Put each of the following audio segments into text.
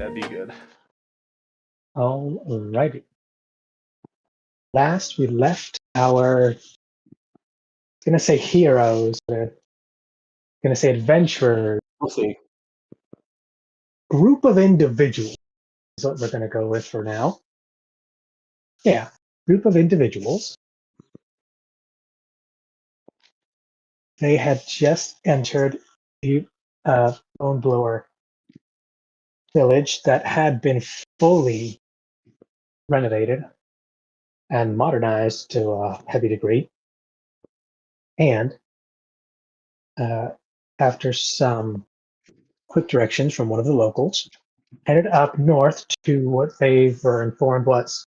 That'd be good. Alrighty. Last we left our, gonna say heroes, gonna say adventurers. We'll see. Group of individuals is what we're gonna go with for now. Yeah, group of individuals. They had just entered the Bone Blower village that had been fully renovated and modernized to a heavy degree. And after some quick directions from one of the locals, headed up north to what they were informed was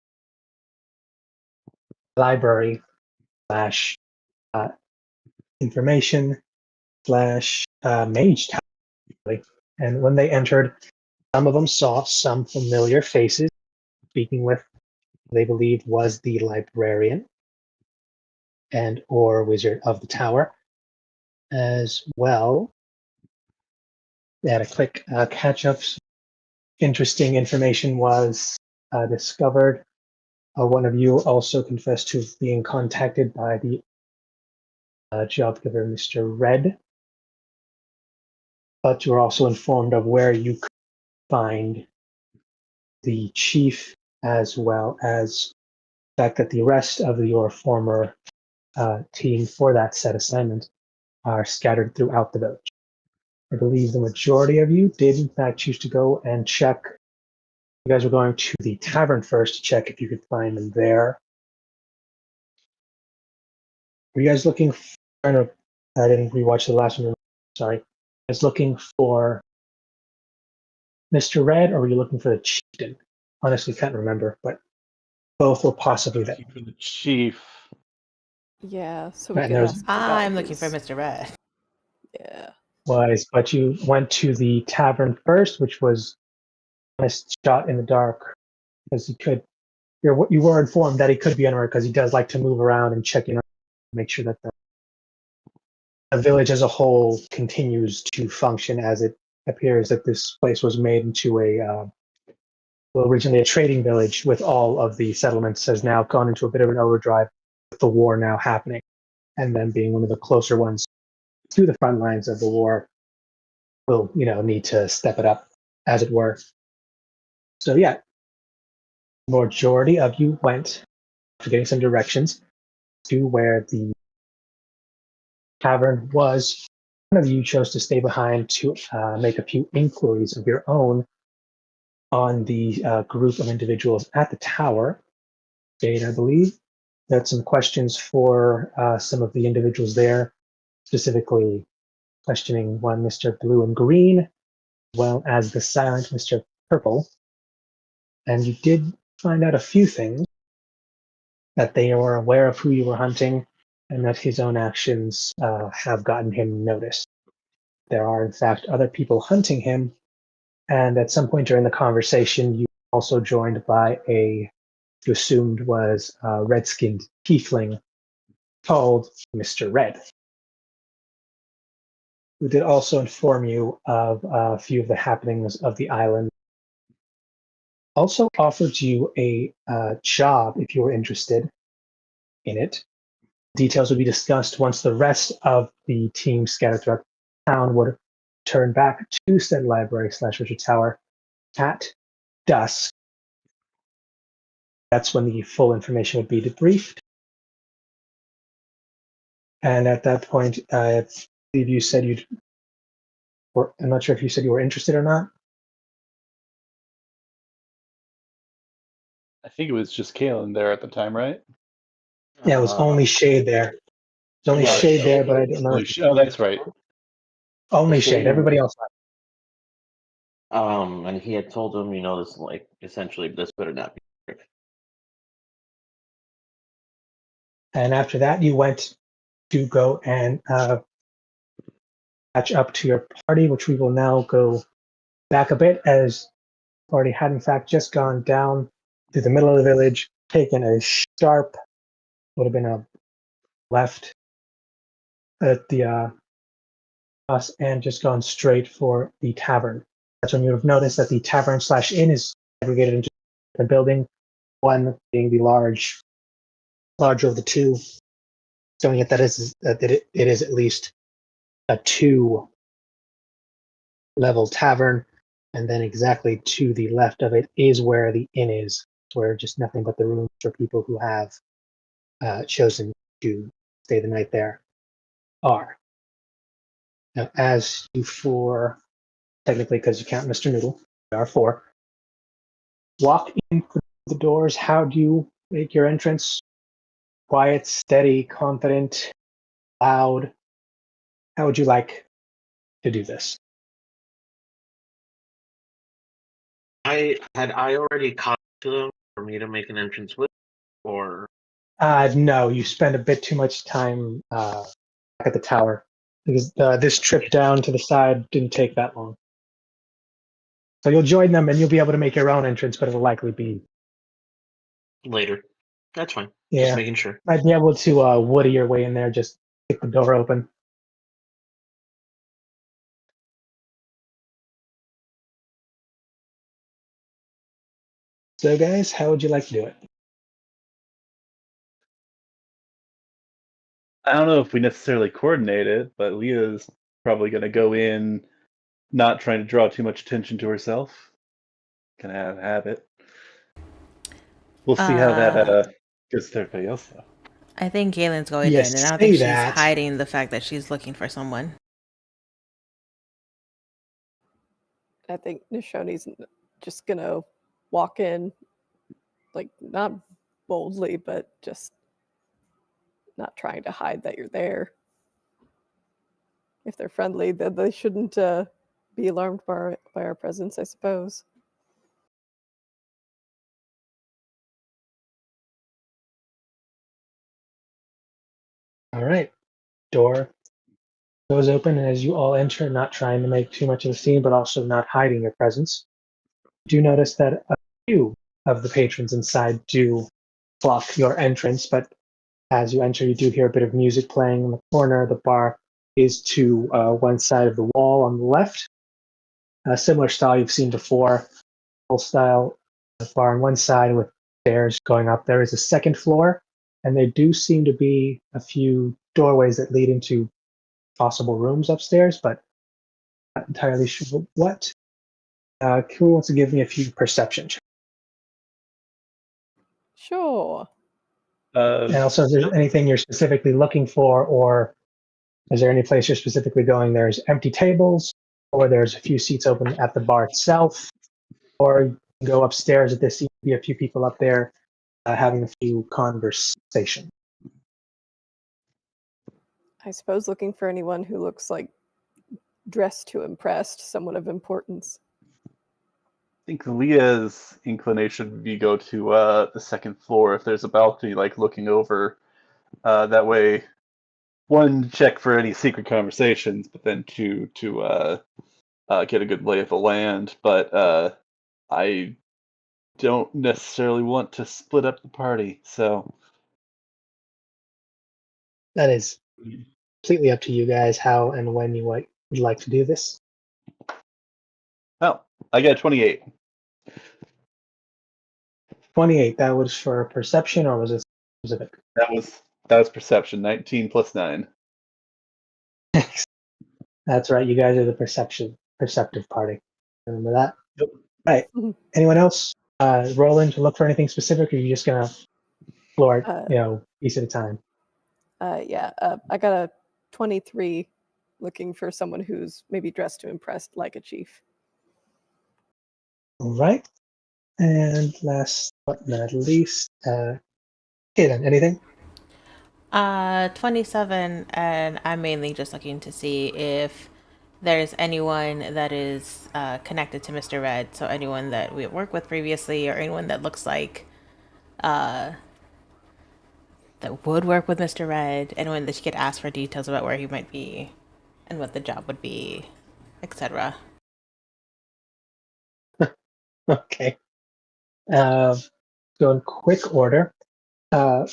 library slash information slash mage tower. And when they entered, some of them saw some familiar faces, speaking with they believed was the librarian and or wizard of the tower. As well, they had a quick catch up. Interesting information was discovered. One of you also confessed to being contacted by the job giver, Mr. Red. But you were also informed of where you could find the chief, as well as the fact that the rest of your former team for that set assignment are scattered throughout the village. I believe the majority of you did, in fact, choose to go and check. You guys were going to the tavern first to check if you could find them there. Were you guys looking for, I didn't rewatch the last one. Sorry. I was looking for Mr. Red, or were you looking for the chieftain? Honestly, can't remember, but both were possibly there. For the chief. Yeah, so we And could there's- ask I'm about looking for his- Mr. Red. Yeah. but you went to the tavern first, which was a shot in the dark, because you were informed that he could be anywhere because he does like to move around and check in, make sure that the village as a whole continues to function, as it appears that this place was made into originally a trading village, with all of the settlements has now gone into a bit of an overdrive with the war now happening, and then being one of the closer ones to the front lines of the war will need to step it up, as it were. So yeah, majority of you went, after getting some directions, to where the tavern was. One of you chose to stay behind to make a few inquiries of your own on the group of individuals at the tower. Jade, I believe, had some questions for some of the individuals there, specifically questioning one Mr. Blue and Green, as well as the silent Mr. Purple. And you did find out a few things, that they were aware of who you were hunting, and that his own actions have gotten him noticed. There are, in fact, other people hunting him, and at some point during the conversation, you were also joined by you assumed was a red-skinned tiefling called Mr. Red, who did also inform you of a few of the happenings of the island. Also offered you a job if you were interested in it. Details would be discussed once the rest of the team scattered throughout the town would turn back to said library / Richard Tower at dusk. That's when the full information would be debriefed. And at that point, I believe you said I'm not sure if you said you were interested or not. I think it was just Kalen there at the time, right? Yeah, it was only Shade there. There's only Shade there, but I don't know. Oh, that's right. Only Shade. Everybody else left. And he had told him, this essentially this better not be. And after that, you went to go and catch up to your party, which we will now go back a bit, as party had in fact just gone down through the middle of the village, taken a sharp, would have been a left at the us, and just gone straight for the tavern That's when you have noticed that the tavern/inn is segregated into a building, one being the larger of the two, showing it that it is at least a 2-level tavern, and then exactly to the left of it is where the inn is, where just nothing but the rooms for people who have chosen to stay the night there are. Now, as you four, technically because you count Mr. Noodle, there are 4, walk in through the doors, how do you make your entrance? Quiet, steady, confident, loud? How would you like to do this? I already caught to them for me to make an entrance with, or No, you spend a bit too much time back at the tower because this trip down to the side didn't take that long. So you'll join them and you'll be able to make your own entrance, but it'll likely be later. That's fine. yeah. Just making sure. Might be able to woody your way in there. Just kick the door open. So, guys, how would you like to do it? I don't know if we necessarily coordinate it, but Leah's probably going to go in not trying to draw too much attention to herself. Gonna have it. We'll see how that goes to everybody else, though. I think Galen's going Yes, in, and I don't say think she's that. hiding the fact that she's looking for someone. I think Nishoni's just gonna walk in, like not boldly, but just not trying to hide that you're there. If they're friendly, then they shouldn't be alarmed by our presence, I suppose. All right. Door goes open, and as you all enter, not trying to make too much of a scene, but also not hiding your presence, you do notice that a few of the patrons inside do block your entrance, but as you enter, you do hear a bit of music playing in the corner. The bar is to one side of the wall on the left. A similar style you've seen before, full style bar on one side with stairs going up. There is a second floor, and there do seem to be a few doorways that lead into possible rooms upstairs, but not entirely sure what. Who wants to give me a few perception checks? Sure. And also, is there anything you're specifically looking for, or is there any place you're specifically going? There's empty tables, or there's a few seats open at the bar itself, or you can go upstairs. There seems to be a few people up there having a few conversations. I suppose looking for anyone who looks like dressed to impress, someone of importance. I think Leah's inclination would be go to the second floor if there's a balcony, like looking over. That way, one, check for any secret conversations, but then two, to get a good lay of the land. But I don't necessarily want to split up the party, so That is completely up to you guys how and when you would like to do this. oh, I got 28. 28, that was for perception, or was it specific? That was perception. 19 plus 9. That's right, you guys are the perceptive party. Remember that? Yep. Right. Mhm. Anyone else roll in to look for anything specific, or are you just gonna floor it, piece at a time? Yeah, I got a 23 looking for someone who's maybe dressed to impress like a chief. All right. And last but not least, Kaden, anything? 27, and I'm mainly just looking to see if there's anyone that is connected to Mr. Red. So anyone that we worked with previously, or anyone that looks like that would work with Mr. Red. Anyone that you could ask for details about where he might be, and what the job would be, etc. Okay. So in quick order, yeah,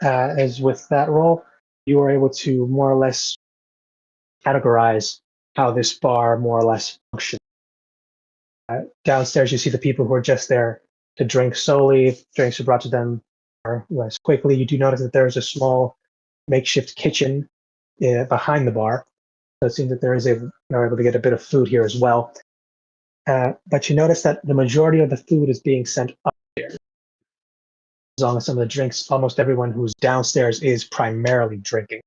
as with that role, you were able to more or less categorize how this bar more or less functions. Downstairs, you see the people who are just there to drink solely. Drinks are brought to them less quickly. You do notice that there is a small makeshift kitchen behind the bar. So it seems that they're able to get a bit of food here as well. But you notice that the majority of the food is being sent upstairs. As long as some of the drinks, almost everyone who's downstairs is primarily drinking.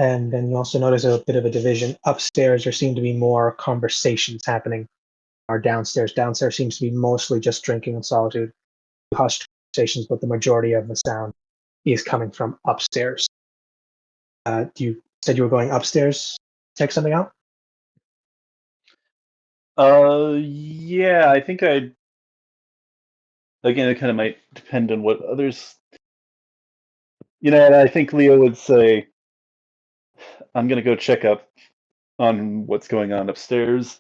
And then you also notice a bit of a division. Upstairs, there seem to be more conversations happening. Or downstairs. Downstairs seems to be mostly just drinking in solitude, hushed conversations, but the majority of the sound is coming from upstairs. You said you were going upstairs to check something out? Yeah, I think Again, it kind of might depend on what others. I think Leo would say, I'm gonna go check up on what's going on upstairs.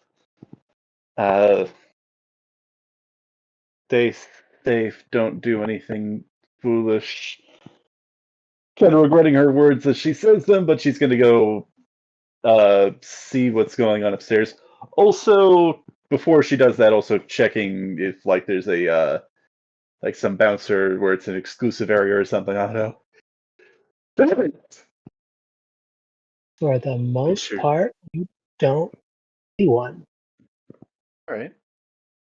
Stay safe, don't do anything foolish. Kind of regretting her words as she says them, but she's gonna go see what's going on upstairs. Also, before she does that, also checking if there's a some bouncer where it's an exclusive area or something. I don't know. For the most Sure. part, you don't see one. All right.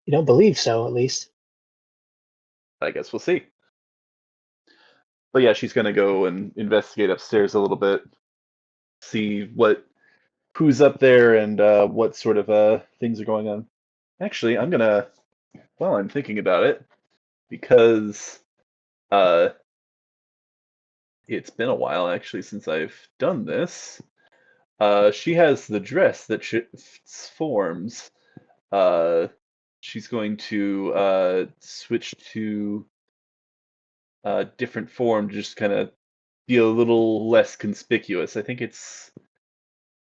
You don't believe so, at least. I guess we'll see. But yeah, she's gonna go and investigate upstairs a little bit, see who's up there and what sort of things are going on. Actually, while I'm thinking about it, because it's been a while actually since I've done this. She has the dress that shifts forms. She's going to switch to a different form, just kind of be a little less conspicuous. I think it's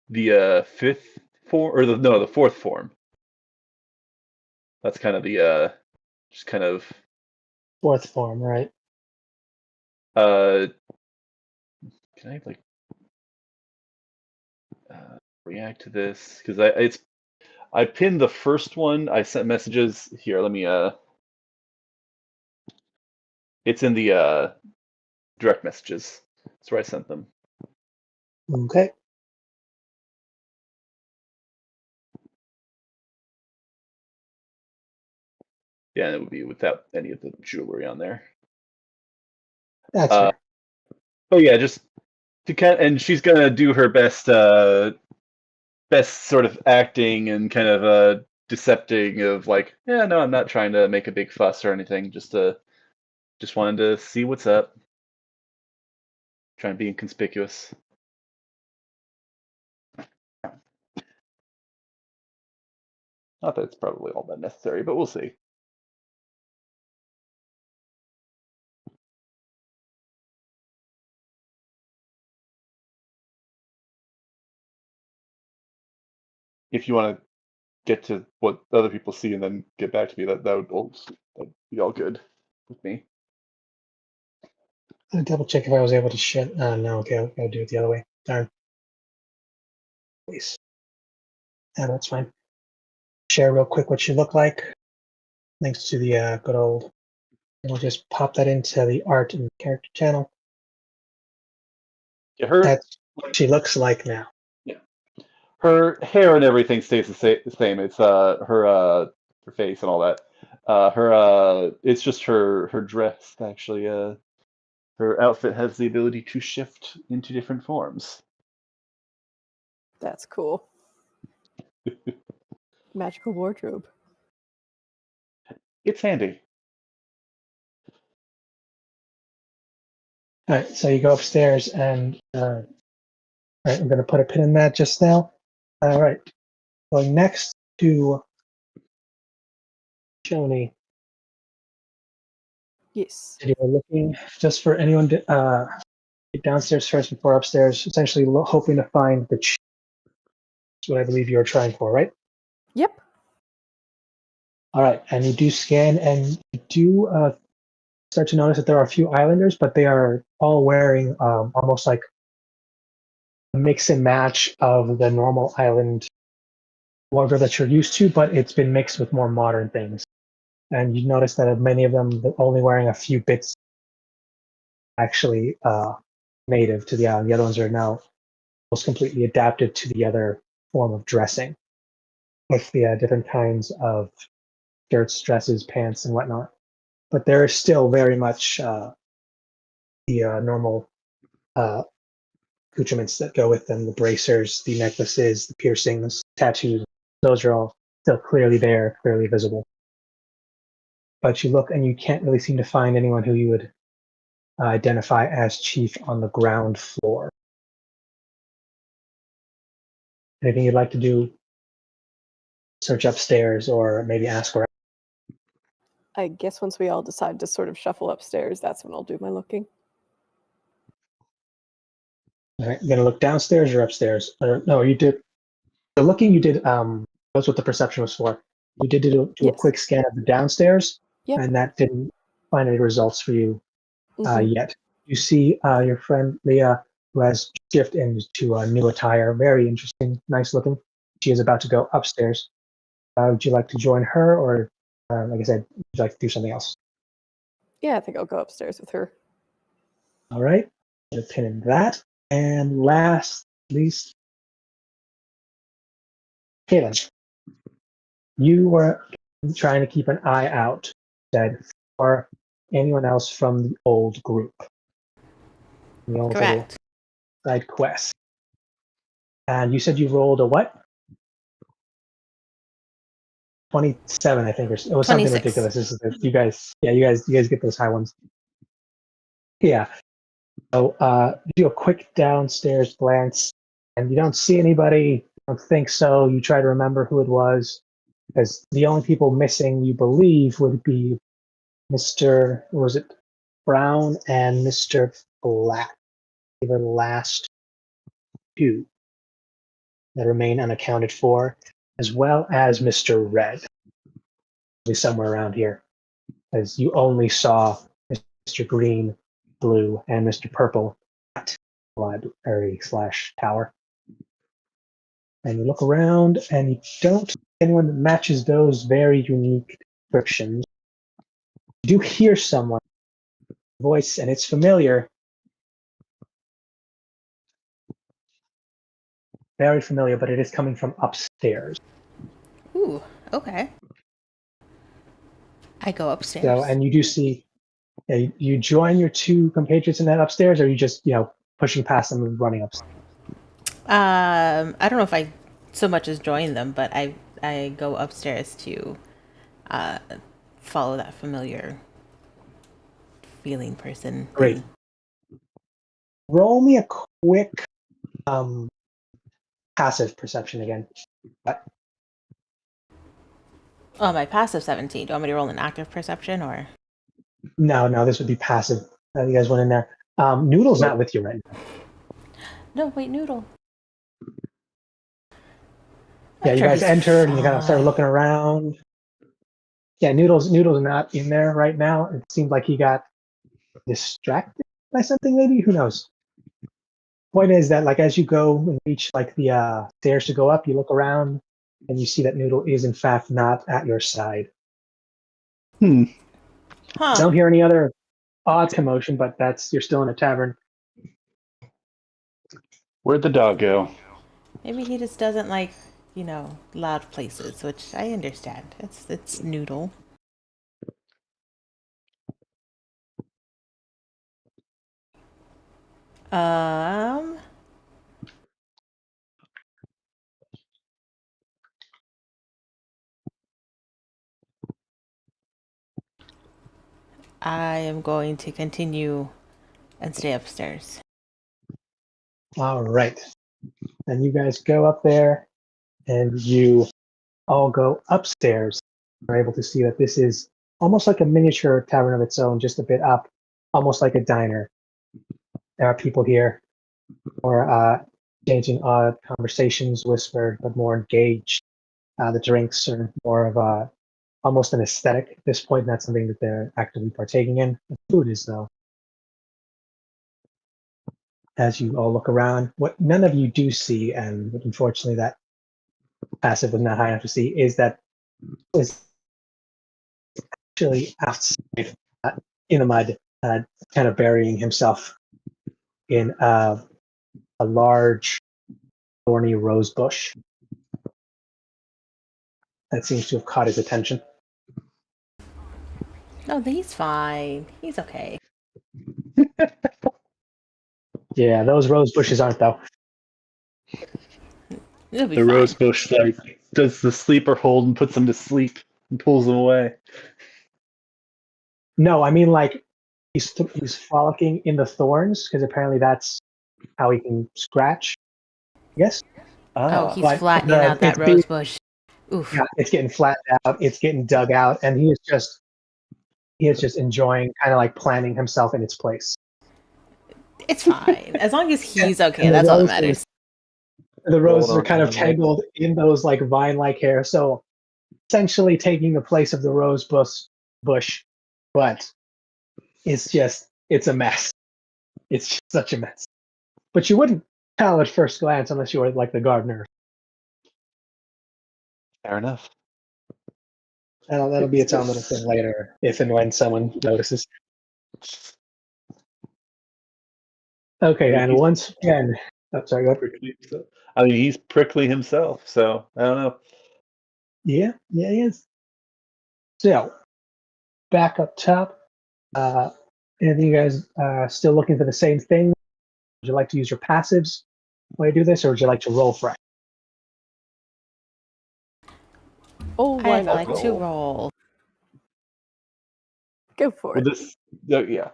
the fifth form, or the fourth form. That's kind of the just kind of Fourth form, right? can I react to this? Because I pinned the first one. I sent messages here. Let me it's in the direct messages. That's where I sent them. Okay. Yeah, and it would be without any of the jewelry on there. That's fair. Oh yeah, just and she's gonna do her best sort of acting and kind of decepting of yeah, no, I'm not trying to make a big fuss or anything. Just wanted to see what's up. Trying to be inconspicuous. Not that it's probably all that necessary, but we'll see. If you want to get to what other people see and then get back to me, that'd be all good with me. I'll double check if I was able to share. No, okay, I'll do it the other way. Darn. Please. Yeah, that's fine. Share real quick what you look like. Links to the good old. And we'll just pop that into the art and character channel. Yeah, That's what she looks like now. Yeah, her hair and everything stays the same. It's her face and all that. It's just her dress actually. Her outfit has the ability to shift into different forms. That's cool. Magical wardrobe. It's handy. All right, so you go upstairs and all right, I'm going to put a pin in that just now. All right, going next to Shoni. Yes. You were looking just for anyone to downstairs first before upstairs, essentially hoping to find the That's what I believe you were trying for, right? Yep. All right, and you do scan and you do start to notice that there are a few islanders, but they are all wearing almost like mix and match of the normal island wardrobe that you're used to, but it's been mixed with more modern things. And you notice that many of them are only wearing a few bits actually native to the island. The other ones are now almost completely adapted to the other form of dressing with the different kinds of skirts, dresses, pants, and whatnot. But there is still very much the normal accoutrements that go with them, the bracers, the necklaces, the piercings, tattoos. Those are all still clearly there, clearly visible. But you look and you can't really seem to find anyone who you would identify as chief on the ground floor. Anything you'd like to do? Search upstairs or maybe ask around? I guess once we all decide to sort of shuffle upstairs, that's when I'll do my looking. All right, you're gonna look downstairs or upstairs? Or no, you did the looking. You did. That's what the perception was for. You did do a Yes. quick scan of the downstairs, Yep. and that didn't find any results for you Mhm. yet. You see your friend Leah, who has shifted into a new attire. Very interesting, nice looking. She is about to go upstairs. Would you like to join her, or like I said, would you like to do something else? Yeah, I think I'll go upstairs with her. All right, put a pin in that. And last, least, Caitlin, you were trying to keep an eye out, said, for anyone else from the old group. The old little Correct. side quest. And you said you rolled a what? 27, I think, or it was something 26. ridiculous. This is you guys get those high ones. Yeah. So do a quick downstairs glance, and you don't see anybody. Don't think so. You try to remember who it was, because the only people missing, you believe, would be Mr. Was it Brown and Mr. Black? They were the last two that remain unaccounted for, as well as Mr. Red. Probably somewhere around here, as you only saw Mr. Green, Blue, and Mr. Purple at the library / tower. And you look around and you don't see anyone that matches those very unique descriptions. You do hear someone's voice, and it's familiar. Very familiar, but it is coming from upstairs. Ooh, okay. I go upstairs. So, and you do see, you join your two compatriots in that upstairs, or are you just, pushing past them and running upstairs? I don't know if I so much as join them, but I go upstairs to follow that familiar feeling person. Great. Roll me a quick passive perception again. Oh, my passive 17. Do you want me to roll an active perception or? No, this would be passive. You guys went in there. Noodle's not with you right now. No, wait, Noodle. Yeah, you guys entered and you kind of started looking around. Yeah, Noodle's not in there right now. It seemed like he got distracted by something, maybe. Who knows? Point is that, like, as you go and reach like the stairs to go up, you look around and you see that Noodle is in fact not at your side. Hmm. Huh. Don't hear any other odd commotion, but you're still in a tavern. Where'd the dog go? Maybe he just doesn't like, loud places, which I understand. It's Noodle. I am going to continue and stay upstairs. All right. And you guys go up there and you all go upstairs. You're able to see that this is almost like a miniature tavern of its own, just a bit up, almost like a diner. There are people here who are exchanging odd conversations, whispered, but more engaged. The drinks are more of almost an aesthetic at this point, not something that they're actively partaking in. The food is, though. as you all look around, what none of you do see, and unfortunately that passive was not high enough to see, is that is actually outside in the mud, kind of burying himself in a large thorny rose bush that seems to have caught his attention. No, he's fine. He's okay. Yeah, those rose bushes aren't though. It'll be The fine. rose bush like does the sleeper hold and puts them to sleep and pulls them away. No, I mean like he's frolicking in the thorns because apparently that's how he can scratch. Yes, Oh, he's but flattening out that it's rose bush. Oof. yeah, it's getting flattened out. It's getting dug out, and he is just enjoying, kind of like planting himself in its place. It's fine. As long as he's okay, And that's all that matters. The roses are Hold kind of on. tangled in those like vine-like hair, so essentially taking the place of the rose bush, but it's a mess. It's just such a mess. But you wouldn't tell at first glance unless you were like the gardener. Fair enough. That'll be its own little thing later, if and when someone notices. Okay, and once again, oh, sorry, go ahead. I mean, he's prickly himself, so I don't know. Yeah, he is. So, back up top, any of you guys still looking for the same thing? Would you like to use your passives when you do this, or would you like to roll fresh? Oh, why I'd not? like to roll. Go for Well, it. this, yeah.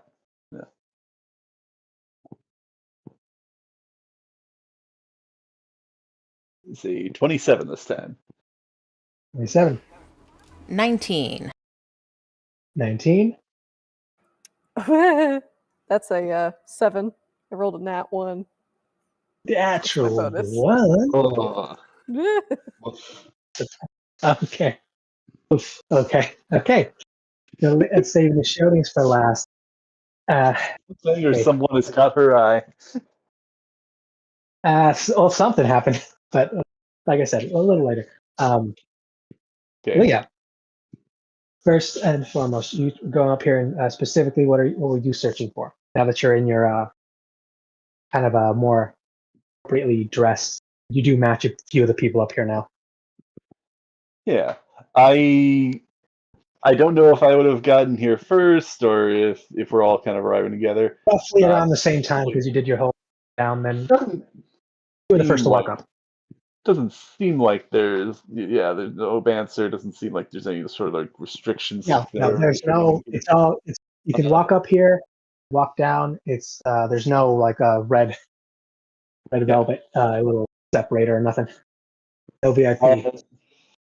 Let's see, 27 this time. 27, 19. 19. That's a 7. I rolled a nat 1. Natural bonus. 1. Oh. Okay. Oof. Okay. So let's save the shoutings for last. Or Okay. someone has caught her eye. Well, something happened, but like I said, a little later. Okay. Well, yeah. First and foremost, you go up here and specifically, what were you searching for? Now that you're in your kind of a more appropriately dressed, you do match a few of the people up here now. Yeah. I don't know if I would have gotten here first or if we're all kind of arriving together. Roughly around the same time because you did your whole down, then you were the first to walk up. Doesn't seem like there's no answer. Doesn't seem like there's any sort of like restrictions. No, there's no. You can walk up here, walk down. It's there's no like a red velvet little separator or nothing. No VIP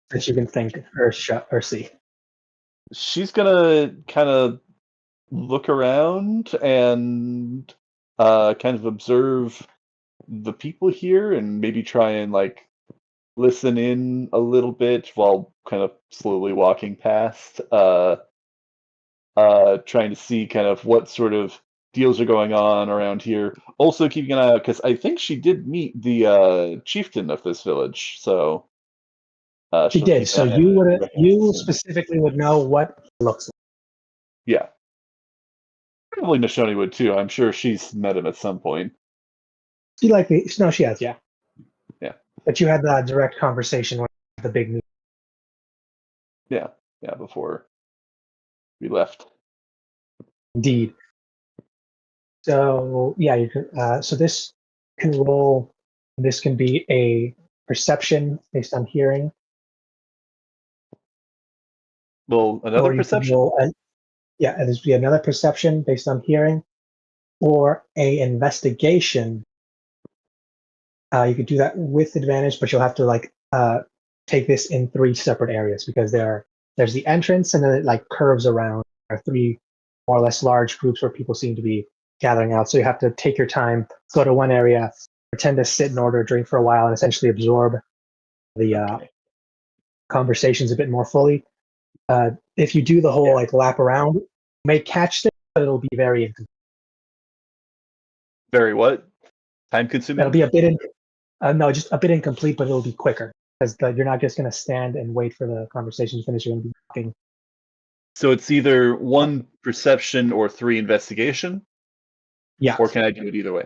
that you can think or see. She's gonna kind of look around and kind of observe the people here and maybe try and like listen in a little bit while kind of slowly walking past, trying to see kind of what sort of deals are going on around here. Also keeping an eye out because I think she did meet the chieftain of this village, so She she'll did. keep So an eye out. you specifically would know what it looks like. Yeah. Probably Nishoni would too. I'm sure she's met him at some point. She has, yeah. Yeah. But you had that direct conversation with the big meeting. Yeah, before we left. Indeed. So yeah, you can. So this can roll. This can be a perception based on hearing. Well, another Or you could perception. roll and there's be another perception based on hearing, or a investigation. You could do that with advantage, but you'll have to like take this in 3 separate areas because there's the entrance and then it like curves around. There are 3 more or less large groups where people seem to be gathering out. So you have to take your time, go to one area, pretend to sit in order, drink for a while, and essentially absorb the conversations a bit more fully. If you do the whole like lap around, you may catch things, but it'll be very incomplete. Very what? Time consuming? That'll be a bit no, just a bit incomplete, but it'll be quicker because you're not just going to stand and wait for the conversation to finish. You're going to be talking. So it's either 1 perception or 3 investigation? Yeah. Or can I do it either way?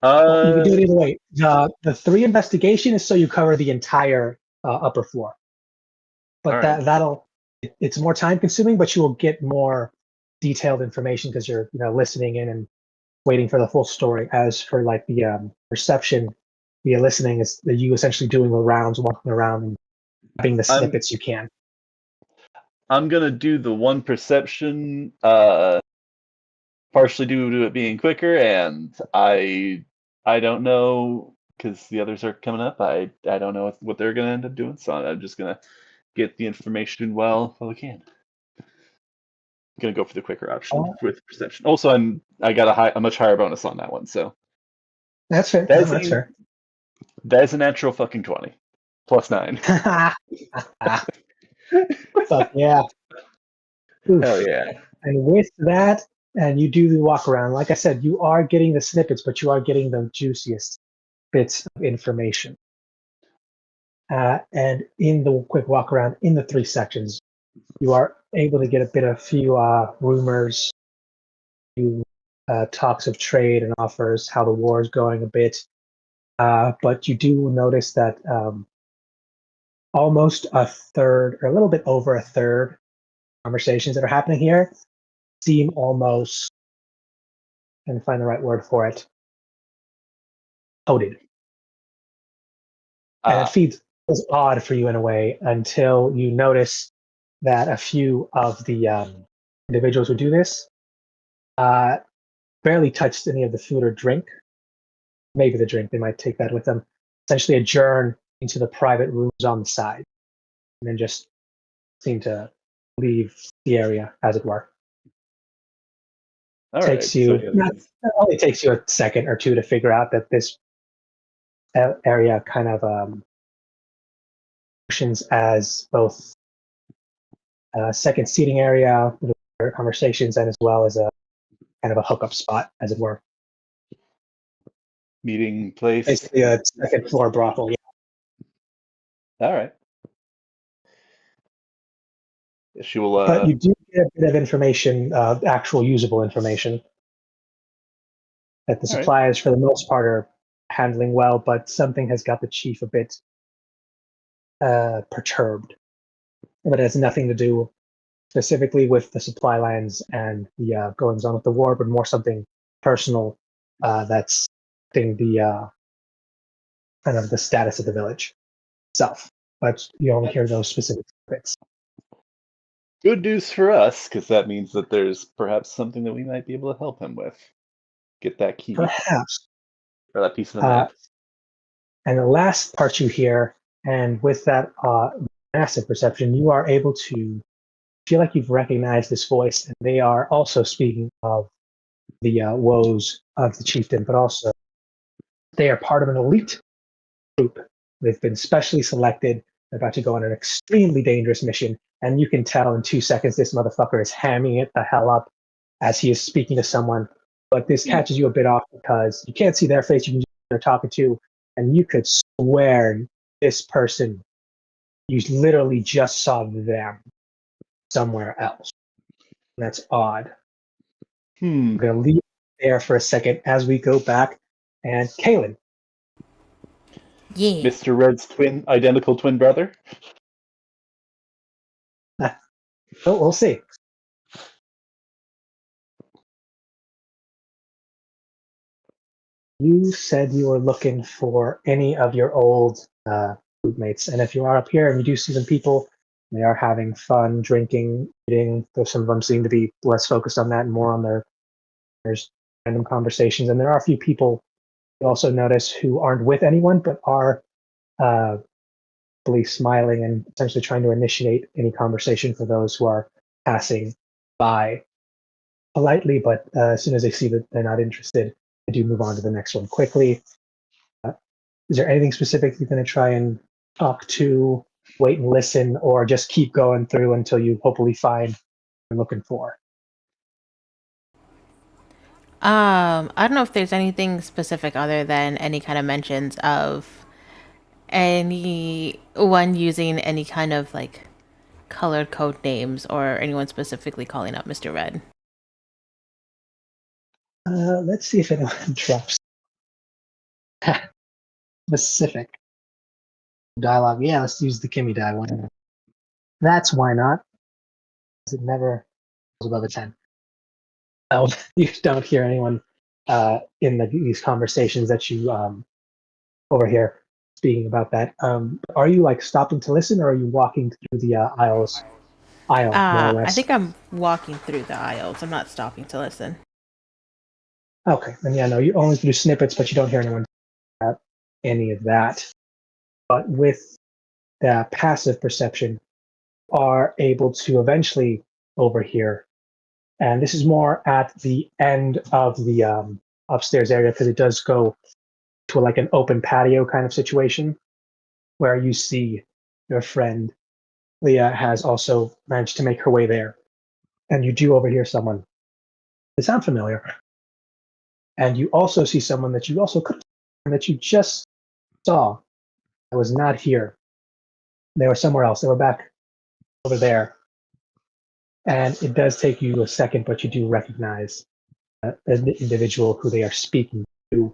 Well, you can do it either way. The 3 investigation is so you cover the entire upper floor. But right. it's more time consuming, but you will get more detailed information because you're listening in and waiting for the full story. As for like the perception, the listening is you essentially doing the rounds, walking around and grabbing the snippets you can. I'm gonna do the 1 perception, partially due to it being quicker, and I don't know because the others are coming up. I don't know what they're gonna end up doing, so I'm just gonna get the information while I can. I'm gonna go for the quicker option with perception. Also, I got a much higher bonus on that one, so that's fair. That's fair. That is a natural fucking 20 plus 9. Fuck yeah. Oof. Hell yeah. And with that, and you do the walk around. Like I said, you are getting the snippets, but you are getting the juiciest bits of information. And in the quick walk around, in the 3 sections, you are able to get a few rumors, few talks of trade and offers, how the war is going a bit. But you do notice that almost a third, or a little bit over a third, conversations that are happening here seem almost, and find the right word for it, coded. And it feels odd for you in a way until you notice that a few of the individuals who do this barely touched any of the food or drink. Maybe the drink, they might take that with them. Essentially adjourn into the private rooms on the side and then just seem to leave the area, as it were. It only takes you a second or two to figure out that this area kind of functions as both a second seating area with conversations and as well as a kind of a hookup spot, as it were. Meeting place. Basically a second floor brothel, yeah. All right. She will. But you do get a bit of information, actual usable information, that the suppliers, for the most part, are handling well, but something has got the chief a bit perturbed. But it has nothing to do specifically with the supply lines and the goings on with the war, but more something personal that's the kind of the status of the village itself. But you only hear those specific bits. Good news for us, because that means that there's perhaps something that we might be able to help him with. Get that key. Perhaps. Or that piece of the map. And the last part you hear, and with that massive perception, you are able to feel like you've recognized this voice, and they are also speaking of the woes of the chieftain, but also they are part of an elite group. They've been specially selected. They're about to go on an extremely dangerous mission, and you can tell in 2 seconds this motherfucker is hamming it the hell up as he is speaking to someone. But this catches you a bit off because you can't see their face, you can see who they're talking to, and you could swear this person, you literally just saw them somewhere else. And that's odd. I'm going to leave it there for a second as we go back. And Kaylin. Yeah. Mr. Red's identical twin brother? We'll see. You said you were looking for any of your old groupmates, and if you are up here and you do see some people, they are having fun, drinking, eating. Though some of them seem to be less focused on that and more on their random conversations. And there are a few people you also notice who aren't with anyone, but are smiling and essentially trying to initiate any conversation for those who are passing by politely. But as soon as they see that they're not interested, they do move on to the next one quickly. Is there anything specific you're going to try and talk to, wait and listen, or just keep going through until you hopefully find what you're looking for? I don't know if there's anything specific other than any kind of mentions of anyone using any kind of like colored code names or anyone specifically calling out Mr. Red. Let's see if anyone drops specific dialogue. Yeah, let's use the Kimmy die one. That's why not. It never goes above a 10. Oh, you don't hear anyone in these conversations that you overhear speaking about that. Are you like stopping to listen, or are you walking through the aisle, more or I less? think I'm walking through the aisles. I'm not stopping to listen. Okay, then yeah, no, you only do snippets, but you don't hear anyone about any of that. But with the passive perception, are able to eventually overhear. And this is more at the end of the upstairs area because it does go to like an open patio kind of situation where you see your friend Leah has also managed to make her way there. And you do overhear someone. They sound familiar. And you also see someone that you also could that you just saw that was not here. They were somewhere else. They were back over there. And it does take you a second, but you do recognize the individual who they are speaking to.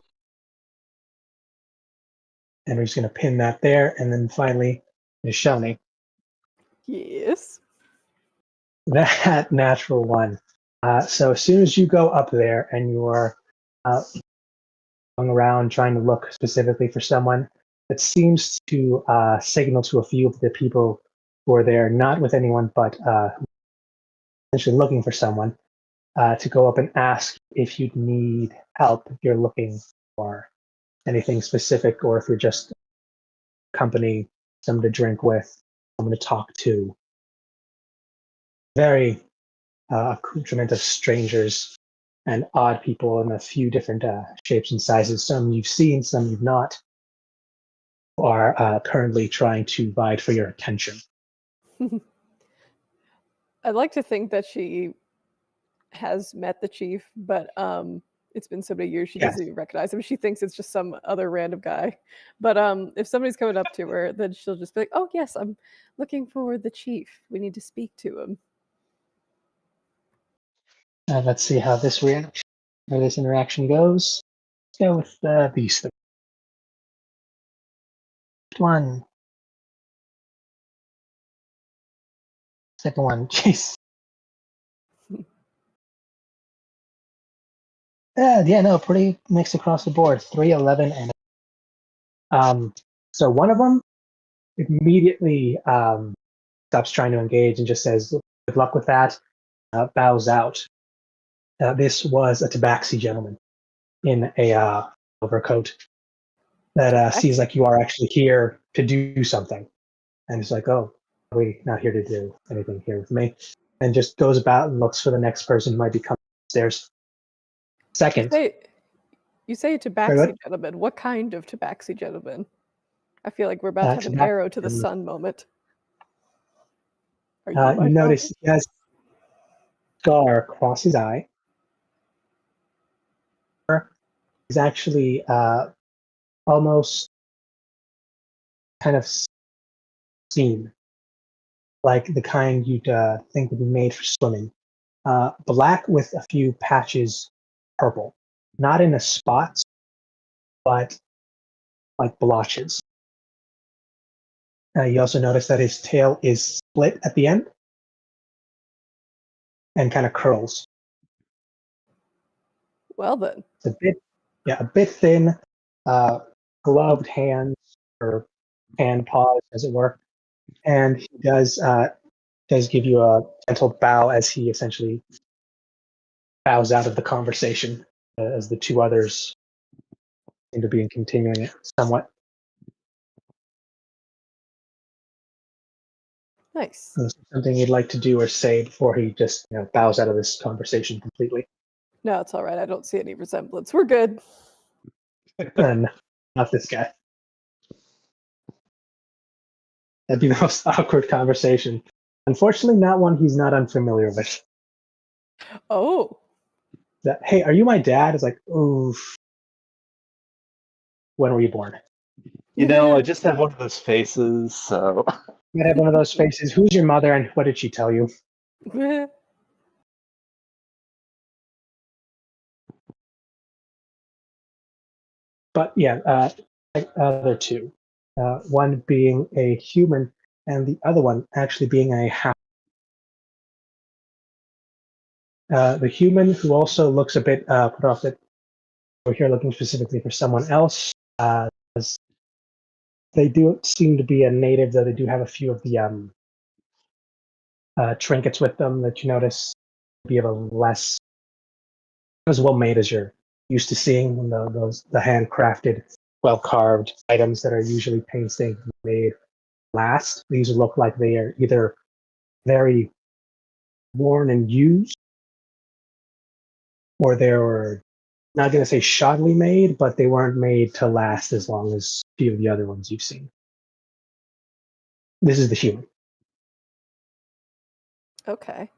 And we're just going to pin that there. And then finally, Nishani, Yes. that natural one. So as soon as you go up there and you are going around trying to look specifically for someone, it seems to signal to a few of the people who are there, not with anyone, but essentially looking for someone, to go up and ask if you need help, if you're looking for anything specific, or if you're just company, someone to drink with, someone to talk to. Very accoutrement of strangers and odd people in a few different shapes and sizes. Some you've seen, some you've not, are currently trying to vie for your attention. I'd like to think that she has met the chief, but it's been so many years she Yes. doesn't even recognize him. She thinks it's just some other random guy. But if somebody's coming up to her, then she'll just be like, "Oh yes, I'm looking for the chief. We need to speak to him." Let's see how this reaction or this interaction goes. Let's go with these three. First one. Second one. Jeez. Yeah, no, pretty mixed across the board. 3, 11, and so one of them immediately stops trying to engage and just says, "Good luck with that." Bows out. This was a tabaxi gentleman in a overcoat that sees like you are actually here to do something, and he's like, "Oh, we not here to do anything here with me," and just goes about and looks for the next person who might be coming upstairs. Second, You say a tabaxi gentleman. What kind of tabaxi gentleman? I feel like we're about to have an arrow to the sun moment. Are you notice he has a scar across his eye. He's actually almost kind of seen, like the kind you'd think would be made for swimming. Black with a few patches purple, not in a spot, but like blotches. You also notice that his tail is split at the end and kind of curls. Well then, It's a bit thin, gloved hands or hand paws, as it were, and he does give you a gentle bow as he essentially bows out of the conversation, as the two others seem to be continuing it somewhat. nice. Something you'd like to do or say before he just bows out of this conversation completely? No, it's all right. I don't see any resemblance. We're good. And not this guy. That'd be the most awkward conversation. Unfortunately, not one he's not unfamiliar with. Oh, that, hey, are you my dad? It's like, oof. When were you born? You know, I just have one of those faces, so You might have one of those faces. Who's your mother and what did she tell you? But yeah, other two. One being a human and the other one actually being a half. The human who also looks a bit put off that we're here looking specifically for someone else. As they do seem to be a native, though they do have a few of the trinkets with them that you notice be of a less as well made as you're used to seeing the handcrafted, well carved items that are usually painstakingly made last. These look like they are either very worn and used, or they were not going to say shoddily made, but they weren't made to last as long as a few of the other ones you've seen. This is the human. Okay.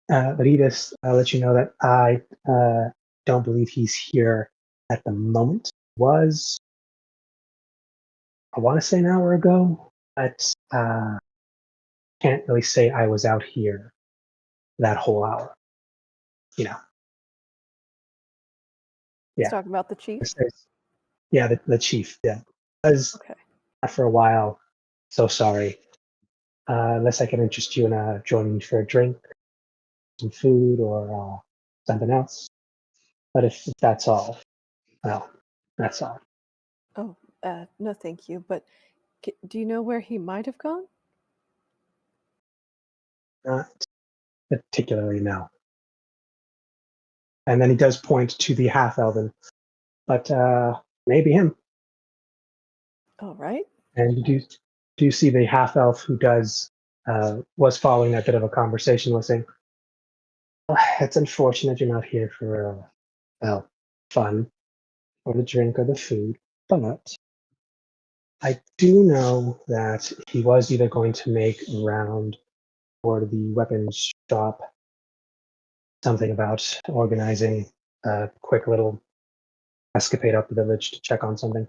But Edith, I'll let you know that I don't believe he's here at the moment. Was, I want to say an hour ago, but can't really say I was out here that whole hour. You know. Let's Yeah. talk about the chief. Yeah, the chief. Yeah. Was Okay. for a while. So sorry. Unless I can interest you in joining me for a drink, some food, or something else. But if that's all, well, that's all. Oh, no, thank you. But do you know where he might have gone? Not particularly, no. And then he does point to the half elven, but maybe him. All right. And you do see the half elf who was following that bit of a conversation was saying, well, it's unfortunate you're not here for fun or the drink or the food, but I do know that he was either going to make a round or the weapons shop, something about organizing a quick little escapade up the village to check on something.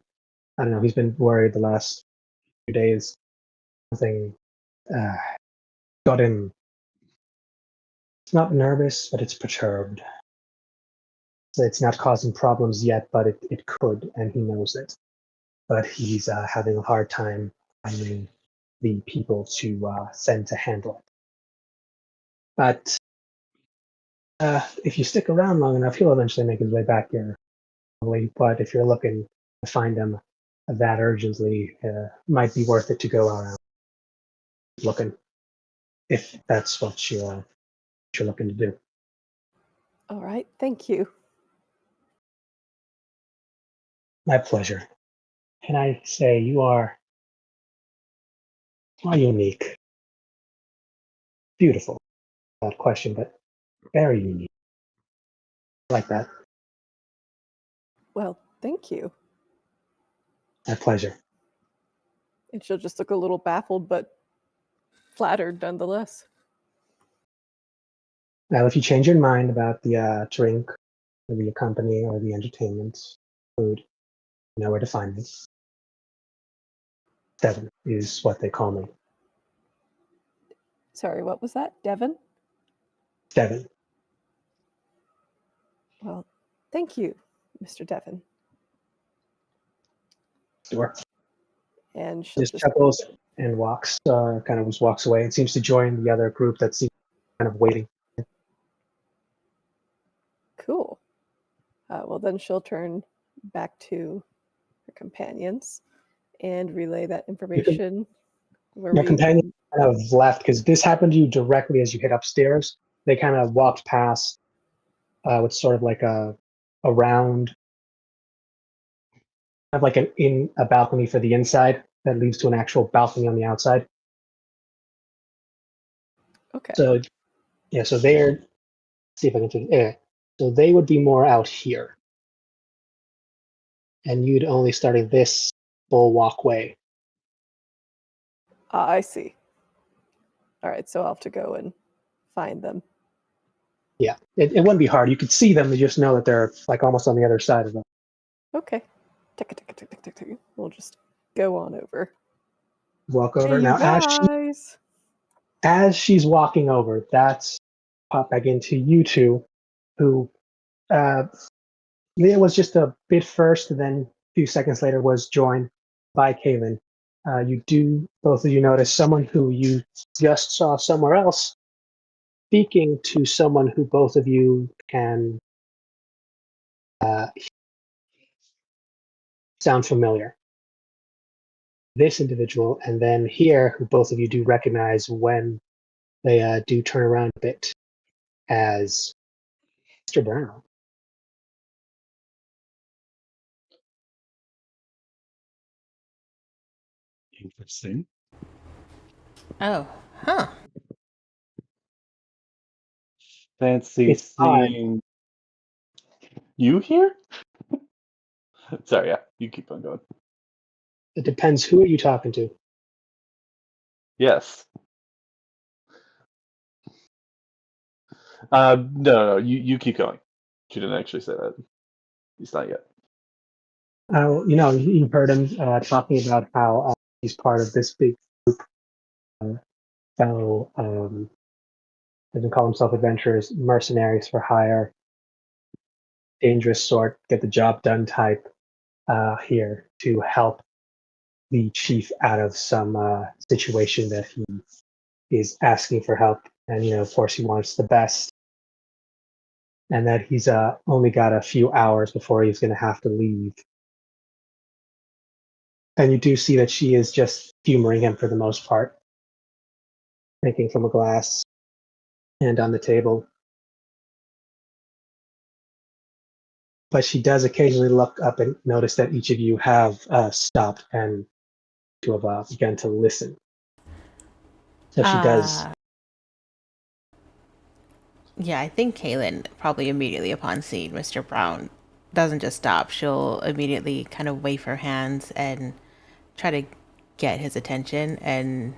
I don't know. He's been worried the last few days. Something got him. It's not nervous, but it's perturbed. So it's not causing problems yet, but it could, and he knows it. But he's having a hard time finding the people to send to handle it. But if you stick around long enough, he'll eventually make his way back here. But if you're looking to find him that urgently, might be worth it to go around looking, if that's what you're looking to do. All right. Thank you. My pleasure. Can I say you are unique? Beautiful. That question, but very unique. I like that. Well, thank you. My pleasure. And she'll just look a little baffled, but flattered nonetheless. Now, if you change your mind about the drink, or the company, or the entertainment, food, you know where to find me. Devin is what they call me. Sorry, what was that? Devin? Devin. Well, thank you, Mr. Devin. Sure. And she'll Just chuckles and walks away and seems to join the other group that seems kind of waiting. Cool. Well, then she'll turn back to her companions and relay that information. Your companion kind of left because this happened to you directly as you hit upstairs. They kind of walked past with sort of like a round, have like a balcony for the inside that leads to an actual balcony on the outside. Okay. So yeah, so they're see if I can so they would be more out here, and you'd only starting this full walkway. I see. All right, so I'll have to go and find them. Yeah, it wouldn't be hard. You could see them, you just know that they're like almost on the other side of them. Okay. Tick. We'll just go on over. Walk Hey, over. you Now, guys. as she's walking over, that's pop back into you two, who Leah was just a bit first, and then a few seconds later was joined by Kaylin. You do, both of you notice someone who you just saw somewhere else speaking to someone who both of you can sound familiar. This individual, and then here, who both of you do recognize when they do turn around a bit, as Mr. Brown. Interesting. Oh, huh. Fancy It's odd. seeing you here? Sorry, yeah, you keep on going. It depends. Who are you talking to? Yes. No, you keep going. She didn't actually say that. He's not yet. You heard him talking about how he's part of this big group of fellow, doesn't call himself adventurers, mercenaries for hire, dangerous sort, get the job done type here to help the chief out of some situation that he is asking for help. And, of course, he wants the best. And that he's only got a few hours before he's going to have to leave. And you do see that she is just humoring him for the most part, drinking from a glass and on the table. But she does occasionally look up and notice that each of you have stopped and to have begun to listen. So she does. Yeah, I think Kaylin probably immediately upon seeing Mr. Brown doesn't just stop. She'll immediately kind of wave her hands and try to get his attention and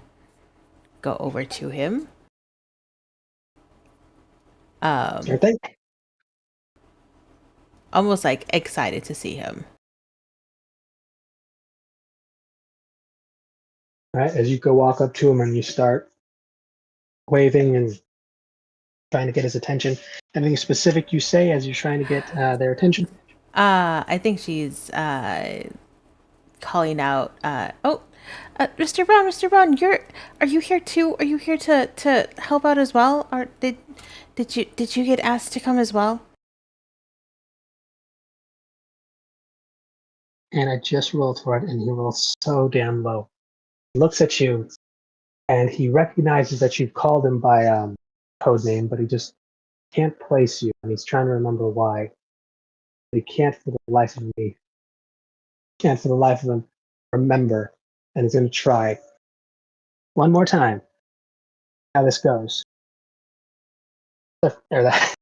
go over to him. Sure thing. Almost like excited to see him. All right, as you go walk up to him and you start waving and trying to get his attention. Anything specific you say as you're trying to get their attention? I think she's calling out, Mr. Brown, are you here too? Are you here to help out as well? Or did you get asked to come as well? And I just rolled for it, and he rolls so damn low. He looks at you, and he recognizes that you've called him by code name, but he just can't place you, and he's trying to remember why. But he can't for the life of me. Can't for the life of him remember, and he's going to try one more time. How this goes. Or that.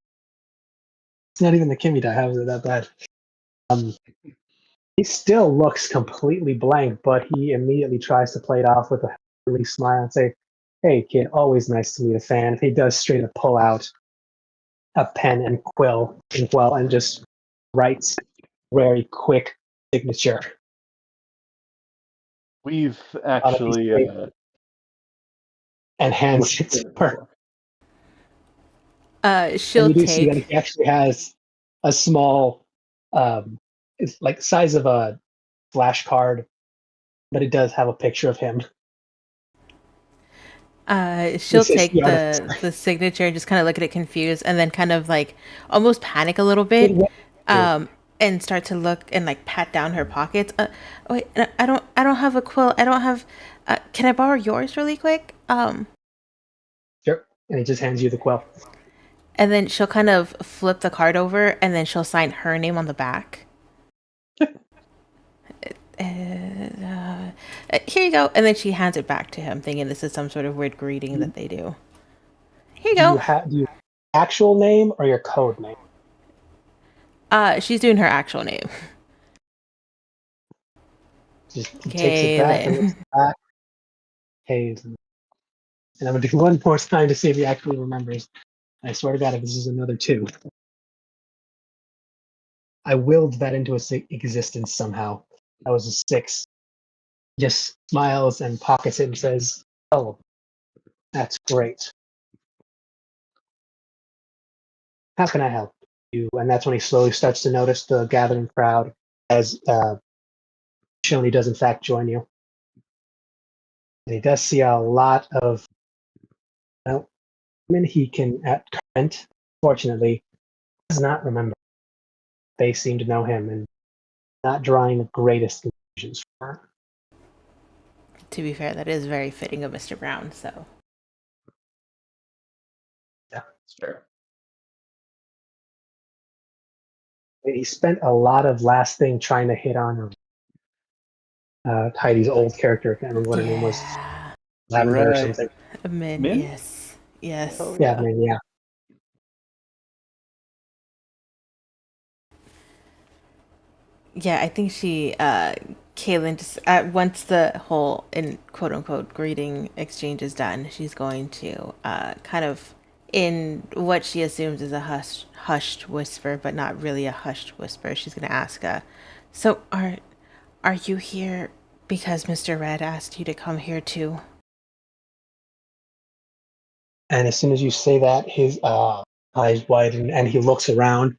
It's not even the Kimmy die. How is it that bad? He still looks completely blank, but he immediately tries to play it off with a happy smile and say, "Hey, kid, always nice to meet a fan." He does straight up pull out a pen and inkwell, and just writes very quick signature We've on a piece of actually paper and hands it to her. She'll And you do see that take. he actually has a small, it's like size of a flashcard, but it does have a picture of him. She'll It says take the artist. the signature and just kind of look at it confused, and then kind of like almost panic a little bit, and start to look and like pat down her pockets. Wait, I don't have a quill. I don't have. Can I borrow yours really quick? Sure. And he just hands you the quill. And then she'll kind of flip the card over, and then she'll sign her name on the back. Here you go. And then she hands it back to him, thinking this is some sort of weird greeting that they do. Here you go. Do you actual name or your code name? She's doing her actual name. Just takes it back and looks back. Hey, and I'm gonna do one more time to see if he actually remembers. I swear to God, if this is another 2, I willed that into existence somehow. That was a 6. Just smiles and pockets it and says, "Oh, that's great. How can I help you?" And that's when he slowly starts to notice the gathering crowd as Shoney does in fact join you. And he does see a lot of women he can, at current, fortunately, does not remember. They seem to know him and not drawing the greatest conclusions from her. To be fair, that is very fitting of Mr. Brown, so. Yeah, It's fair. he spent a lot of last thing trying to hit on Heidi's old character. I can't remember what her name was. Yeah. Lavender or Right. something. Min, Min? yes. Yes. Oh, Yeah, yeah. man, yeah. Yeah, I think Kaylin just, once the whole, in quote unquote, greeting exchange is done, she's going to, kind of, in what she assumes is a hushed whisper, but not really a hushed whisper, she's going to ask, so are you here because Mr. Red asked you to come here too? And as soon as you say that, his eyes widen and he looks around,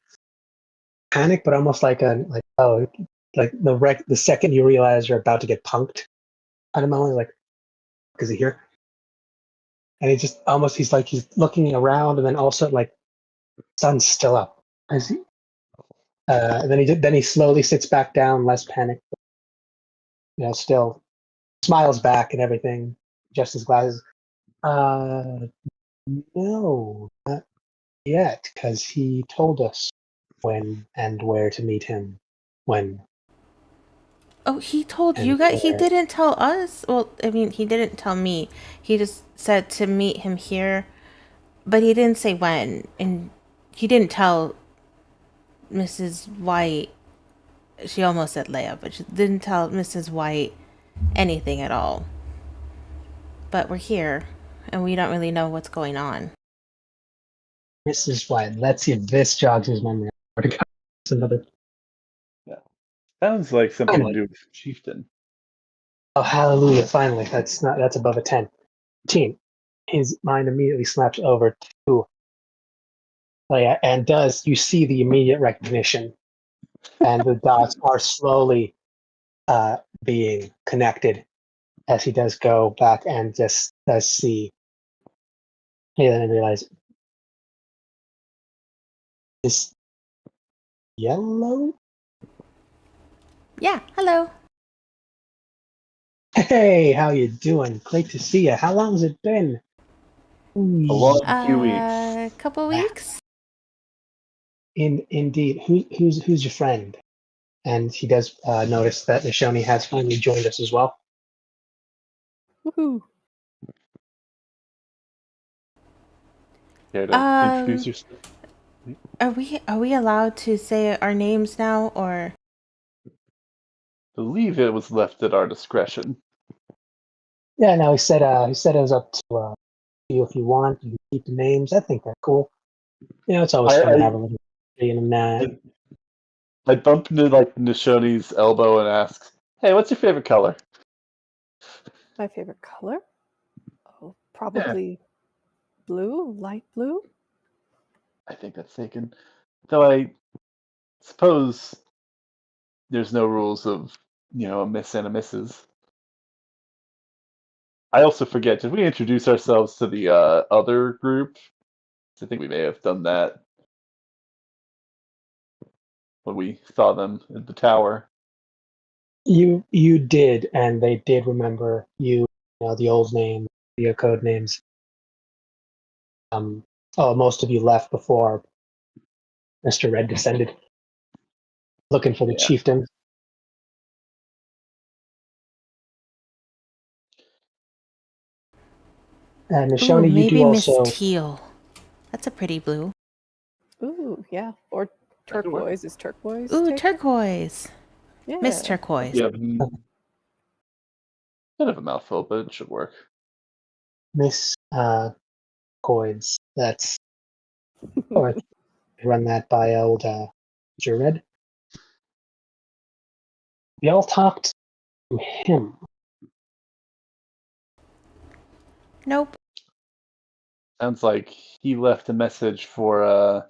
panic, but almost like the second you realize you're about to get punked. Kind of moment, like, is he here? And he's looking around, and then also like, sun's still up. Is he? And then he slowly sits back down, less panicked, still smiles back and everything. Just his glasses. No, not yet, because he told us when and where to meet him. When Oh, he told and you guys? He where. didn't tell us? Well, I mean, he didn't tell me. He just said to meet him here, but he didn't say when. And he didn't tell Mrs. White. She almost said Leia, but she didn't tell Mrs. White anything at all. But we're here, and we don't really know what's going on. Mrs. White. Let's see if this jogs his memory. It's another. Sounds like something to Finally. do with Chieftain. Oh, hallelujah! Finally, that's above a 10. His mind immediately snaps over to Leia, and you see the immediate recognition, and the dots are slowly being connected as he does go back and just does see. He then realizes this yellow. Yeah, hello. Hey, how you doing? Great to see you. How long has it been? A long few weeks. Couple weeks? Indeed. Who's your friend? And he does notice that Nishoni has finally joined us as well. Woohoo. Care to introduce yourself? Are we allowed to say our names now, or? Believe it was left at our discretion. Yeah, no, he said it was up to you if you want. You can keep the names. I think they're cool. It's always fun to have a little in that. I bump into like Nishoni's elbow and ask, "Hey, what's your favorite color?" My favorite color? Oh, probably blue, light blue. I think that's taken. Though I suppose there's no rules of, a miss and a misses. I also forget, did we introduce ourselves to the other group? I think we may have done that when we saw them at the tower. You did, and they did remember you. The old name, the code names. Most of you left before Mr. Red descended, looking for the chieftain. And Nishoni, you maybe do Miss also. Teal. That's a pretty blue. Ooh, yeah. Or turquoise. Is turquoise? Ooh, taken? Yeah. turquoise. Miss Turquoise. Yeah, kind of a mouthful, but it should work. Miss Coins. That's All right. Run that by old Jared. We all talked to him. Nope. Sounds like he left a message for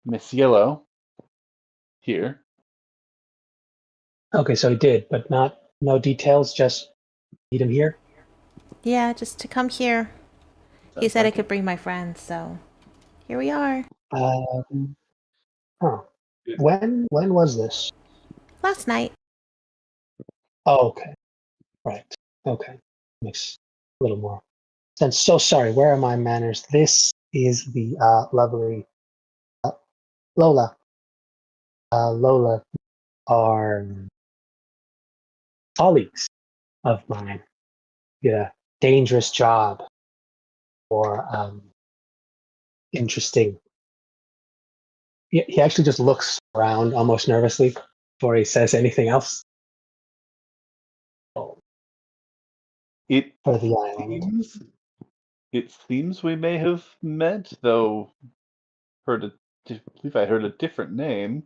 Miss Yellow here. Okay, so he did, but no details. Just meet him here. Yeah, just to come here. He Sounds said I like could it. bring my friends, so here we are. Huh. When was this? Last night. Oh, okay. Right. Okay. Makes a little more sense. So sorry. Where are my manners? This is the lovely Lola. Lola are colleagues of mine. Did a dangerous job or interesting. He actually just looks around almost nervously before he says anything else It for the island. seems it seems we may have met, though I believe I heard a different name.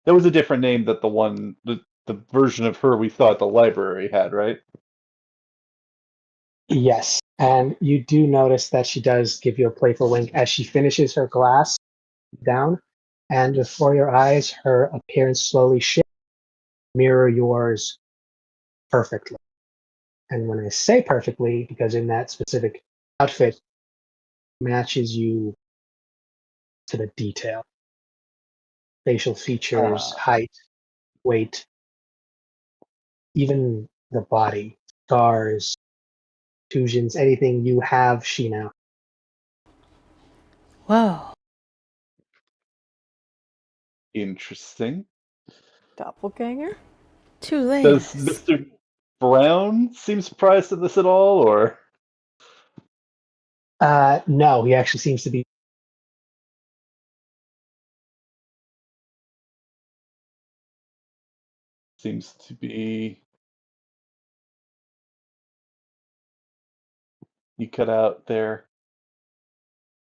That was a different name that the version of her we saw at the library had, right? Yes, and you do notice that she does give you a playful wink as she finishes her glass down, and before your eyes, her appearance slowly shifts, mirror yours perfectly. And when I say perfectly, because in that specific outfit matches you to the detail, facial features, Ah, height, weight, even the body, scars, contusions, anything you have, she now. Whoa. interesting. Doppelganger? Two Does layers. Mr. Brown seem surprised at this at all, or No, he actually seems to be. seems to be you cut out there?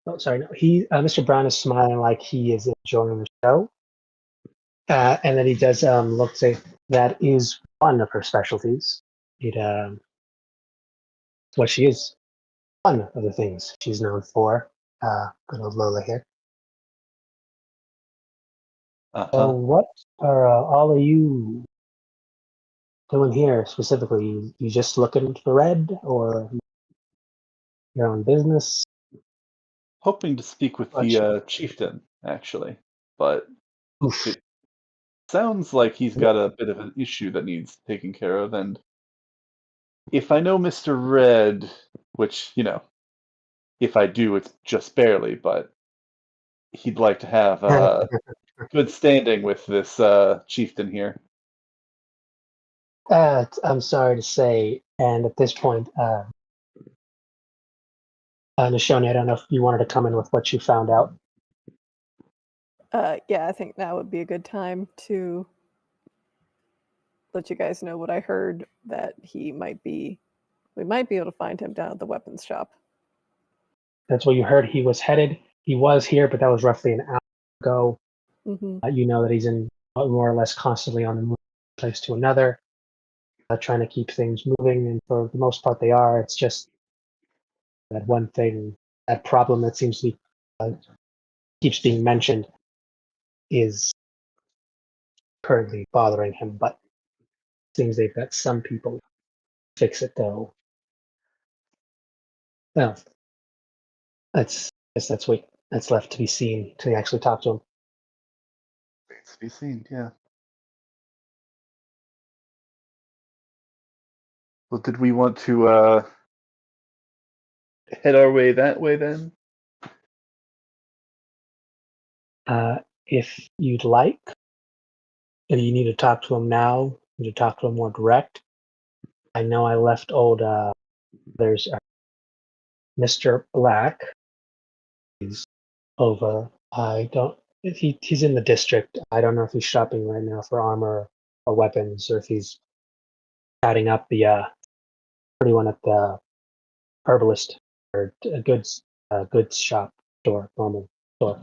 Oh, sorry. No, Mr. Brown is smiling like he is enjoying the show, and then he does look say that is one of her specialties. It what she is one of the things she's known for. Good old Lola here. So, Uh-huh. what are all of you doing here specifically? You just looking for Red, or your own business? Hoping to speak with What? the chieftain, actually, but Oof. it sounds like he's got a bit of an issue that needs taken care of, and if I know Mr. Red, which, if I do, it's just barely, but he'd like to have good standing with this chieftain here. I'm sorry to say, and at this point, Nishoni, I don't know if you wanted to come in with what you found out. Yeah, I think now would be a good time to let you guys know what I heard, that we might be able to find him down at the weapons shop. That's what you heard. He was headed. He was here, but that was roughly an hour ago. Mm-hmm. You know that he's in more or less constantly on the move, from place to another, trying to keep things moving. And for the most part, they are. It's just that one thing, that problem that seems to be keeps being mentioned, is currently bothering him. But it seems they've got some people fix it though. Well, that's that's left to be seen till you actually talk to him. It's to be seen, yeah. Well, did we want to head our way that way then? If you'd like, if you need to talk to him now, you need to talk to him more direct. I know I left old. There's Mr. Black. He's over. I don't. If he's in the district. I don't know if he's shopping right now for armor or weapons, or if he's adding up the pretty one at the herbalist or goods shop store normal. So,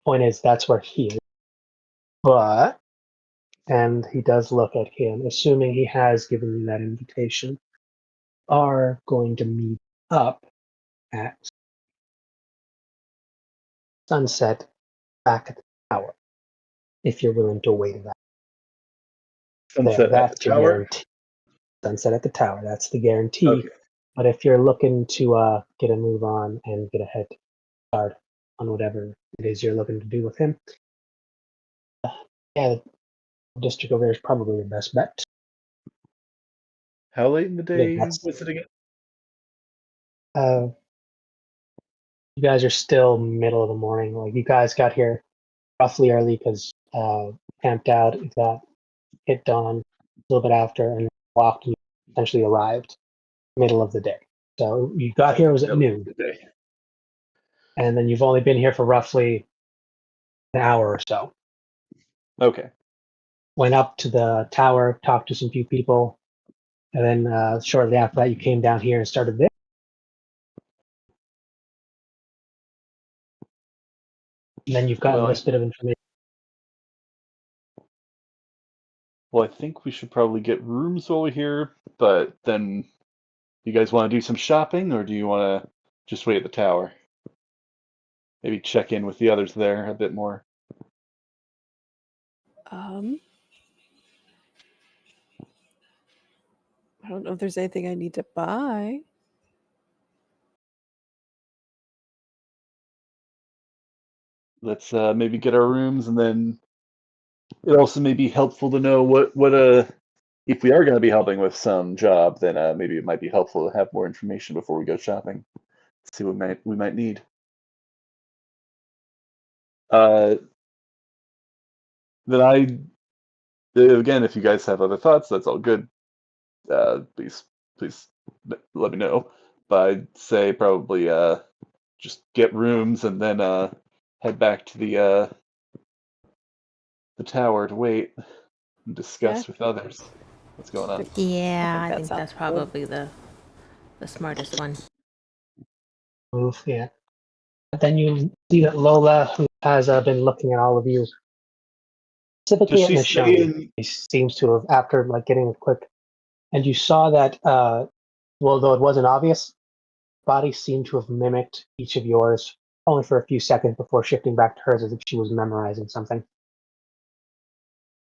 point is, that's where he is. But, and he does look at him, assuming he has given you that invitation, are going to meet up at sunset back at the tower, if you're willing to wait that. Sunset at the That's your tower. guarantee. Sunset at the tower, that's the guarantee. Okay. But if you're looking to get a move on and get a head start on whatever it is you're looking to do with him, yeah, the district over there is probably your best bet. How late in the day That's- was it again? You guys are still middle of the morning. Like, you guys got here roughly early because camped out. It got hit dawn a little bit after and walked and essentially arrived middle of the day. So you got here was at noon, The day. and then you've only been here for roughly an hour or so. Okay. Went up to the tower, talked to some few people, and then shortly after that, you came down here and started there. And then you've gotten Well, this bit of information. Well, I think we should probably get rooms while we're here, but then you guys want to do some shopping, or do you want to just wait at the tower? Maybe check in with the others there a bit more. I don't know if there's anything I need to buy. Let's maybe get our rooms, and then it also may be helpful to know what if we are going to be helping with some job, then maybe it might be helpful to have more information before we go shopping. See what we might need. Then again, if you guys have other thoughts, that's all good. Please let me know. But I'd say probably just get rooms and then head back to the tower to wait and discuss with others what's going on. Yeah, I that think sounds that's good. probably the smartest one. Move, yeah. But then you see that Lola, who has been looking at all of you, specifically Does at she stay Nishoni, in? he seems to have, after like getting a quick, and you saw that, well, though it wasn't obvious, body seemed to have mimicked each of yours only for a few seconds before shifting back to hers as if she was memorizing something.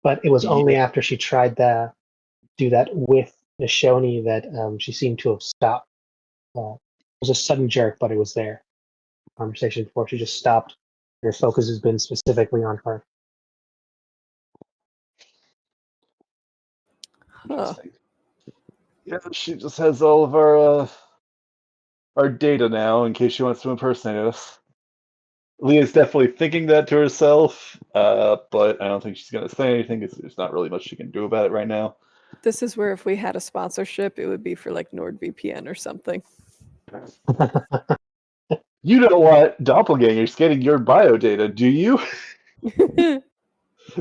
But it was only Yeah. after she tried to do that with Nishoni that she seemed to have stopped. It was a sudden jerk, but it was there. Conversation before she just stopped. Her focus has been specifically on her. Huh. Interesting. Yeah, she just has all of our data now in case she wants to impersonate us. Leah's definitely thinking that to herself, but I don't think she's gonna say anything because there's not really much she can do about it right now. This is where if we had a sponsorship, it would be for like NordVPN or something. You don't want doppelgangers getting your bio data, do you?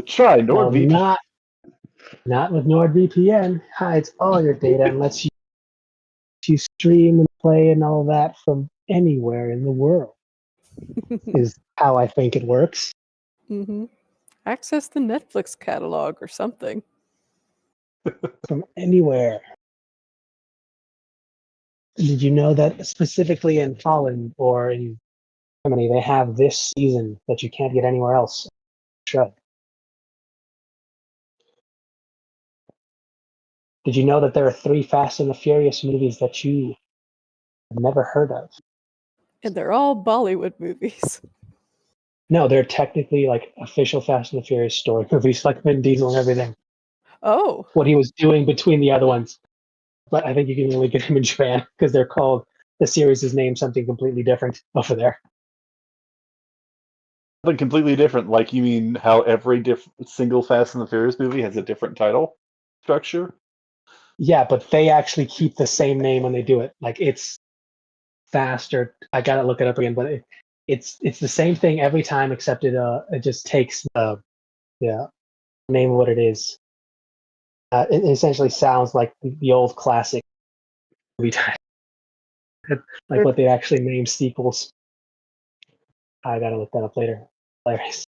Try No, NordVPN. not with NordVPN. Hides all your data and lets you stream and play and all that from anywhere in the world. Is how I think it works. Mm-hmm. Access the Netflix catalog or something. From anywhere. Did you know that specifically in Holland or in Germany, they have this season that you can't get anywhere else? Show. Did you know that there are 3 Fast and the Furious movies that you have never heard of? And they're all Bollywood movies. No, they're technically like official Fast and the Furious story movies, like Vin Diesel and everything. Oh. What he was doing between the other ones. But I think you can only get them in Japan because they're called, the series is named something completely different over there. Something completely different. Like, you mean how every single Fast and the Furious movie has a different title structure? Yeah, but they actually keep the same name when they do it. Like, it's faster. I gotta look it up again, but it's the same thing every time, except it just takes the name of what it is. It essentially sounds like the old classic movie title, like what they actually name sequels. I gotta look that up later. Hilarious.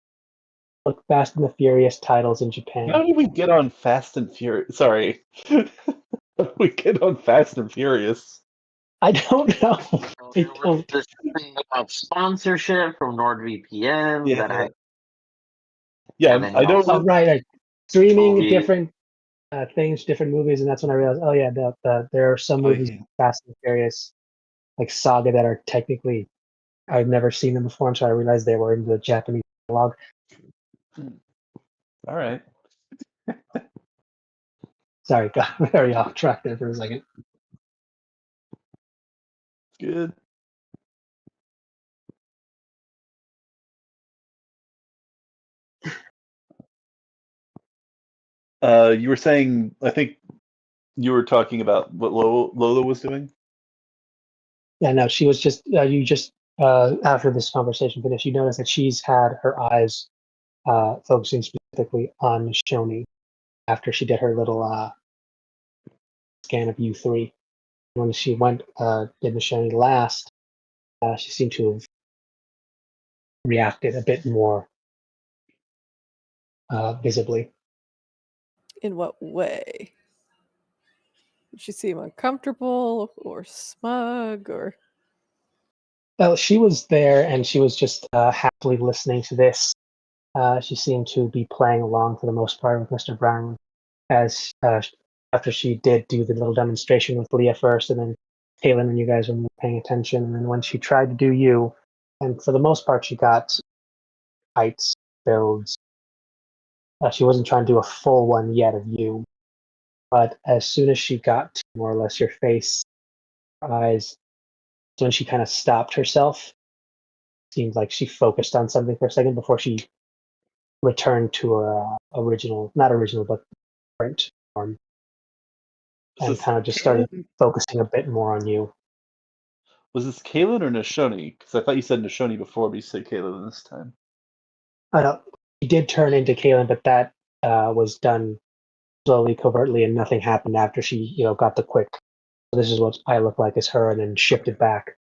Look Fast and the Furious titles in Japan. How did we get on Fast and Furious? Sorry. How did we get on Fast and Furious? I don't know. I There was don't. this thing about sponsorship from NordVPN that Yeah. had, Yeah, and then I you don't also Oh, right. Streaming movie. different things, different movies, and that's when I realized, oh yeah, there are some movies, yeah. Fast and Furious, like Saga, that are technically I've never seen them before, and so I realized they were in the Japanese catalog. All right. Sorry, got very off track there for a second. Good. You were saying, I think you were talking about what Lola was doing? Yeah, no, she was just you just after this conversation finished, you notice that she's had her eyes focusing specifically on Shoni after she did her little scan of U3. When she went did Shoni last, she seemed to have reacted a bit more visibly. In what way? Did she seem uncomfortable or smug or? Well, she was there and she was just happily listening to this. She seemed to be playing along for the most part with Mr. Brown, as after she did do the little demonstration with Leah first, and then Kaylin and you guys were paying attention. And then when she tried to do you, and for the most part, she got heights, builds. She wasn't trying to do a full one yet of you, but as soon as she got to more or less your face, eyes, when she kind of stopped herself, seemed like she focused on something for a second before she returned to her not original, but print form, Was and this kind of just started Kaylin? focusing a bit more on you. Was this Kaylin or Nashoni? Because I thought you said Nashoni before, but you said Kaylin this time. I know he did turn into Kaylin, but that was done slowly, covertly, and nothing happened after she, got the quick. So this is what I look like as her, and then shifted back.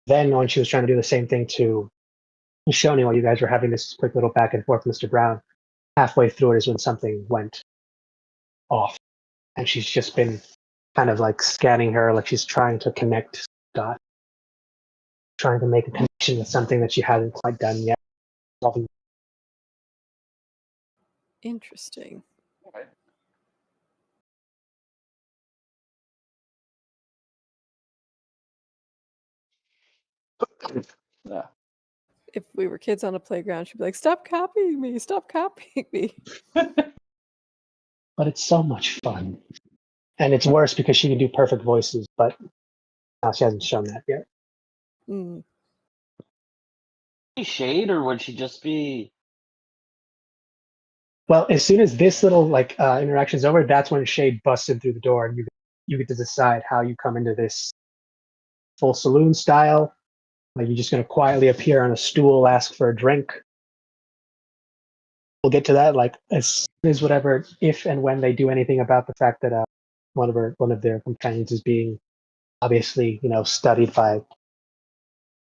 Then when she was trying to do the same thing to Shoni while you guys were having this quick little back and forth, Mr. Brown, halfway through it is when something went off, and she's just been kind of like scanning her, like she's trying to connect dots, trying to make a connection with something that she hasn't quite done yet. Interesting. Right. Yeah. If we were kids on a playground, she'd be like, "Stop copying me! Stop copying me!" But it's so much fun. And it's worse because she can do perfect voices, but she hasn't shown that yet. Mm. Shade, or would she just be? Well, as soon as this little interaction's over, that's when Shade busts in through the door, and you get to decide how you come into this full saloon style. Like you're just going to quietly appear on a stool, ask for a drink. We'll get to that. Like as soon as whatever, if and when they do anything about the fact that one of their companions is being obviously studied by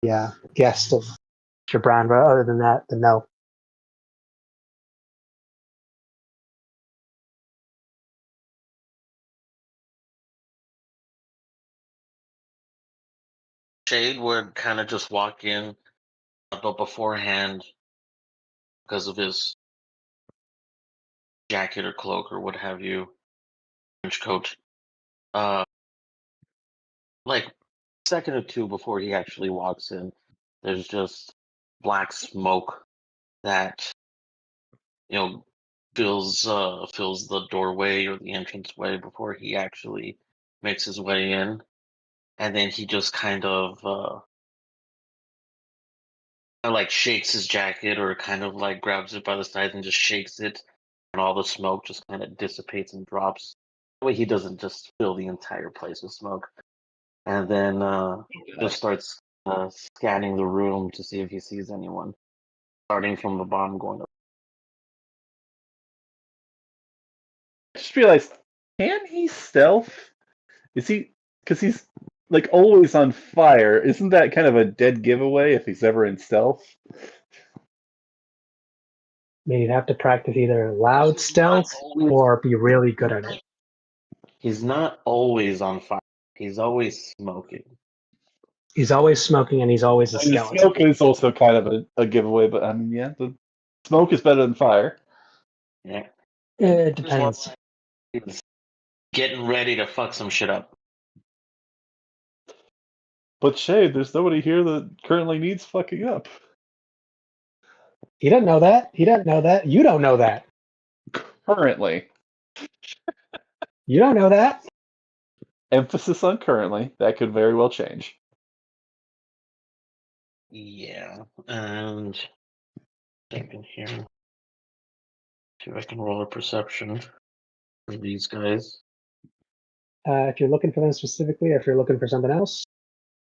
the guest of Mr. Brown. But other than that, then no. Shade would kind of just walk in, but beforehand, because of his jacket or cloak or what have you, trench coat, like second or two before he actually walks in, there's just black smoke that fills the doorway or the entranceway before he actually makes his way in, and then he just kind of like shakes his jacket or kind of like grabs it by the sides and just shakes it, and all the smoke just kind of dissipates and drops. That way he doesn't just fill the entire place with smoke, and then just starts scanning the room to see if he sees anyone, starting from the bottom going up. I just realized, can he stealth? Is he? Because he's like always on fire. Isn't that kind of a dead giveaway if he's ever in stealth? I mean, you'd have to practice either loud stealth or be really good at it. He's not always on fire. He's always smoking. He's always smoking and he's always a I mean, the skeleton. smoke is also kind of a giveaway, but I mean, yeah, the smoke is better than fire. Yeah. It depends. He's getting ready to fuck some shit up. But Shay, there's nobody here that currently needs fucking up. He doesn't know that. He doesn't know that. You don't know that. Currently. You don't know that. Emphasis on currently. That could very well change. Yeah. And second here. See if I can roll a perception for these guys. If you're looking for them specifically, or if you're looking for something else,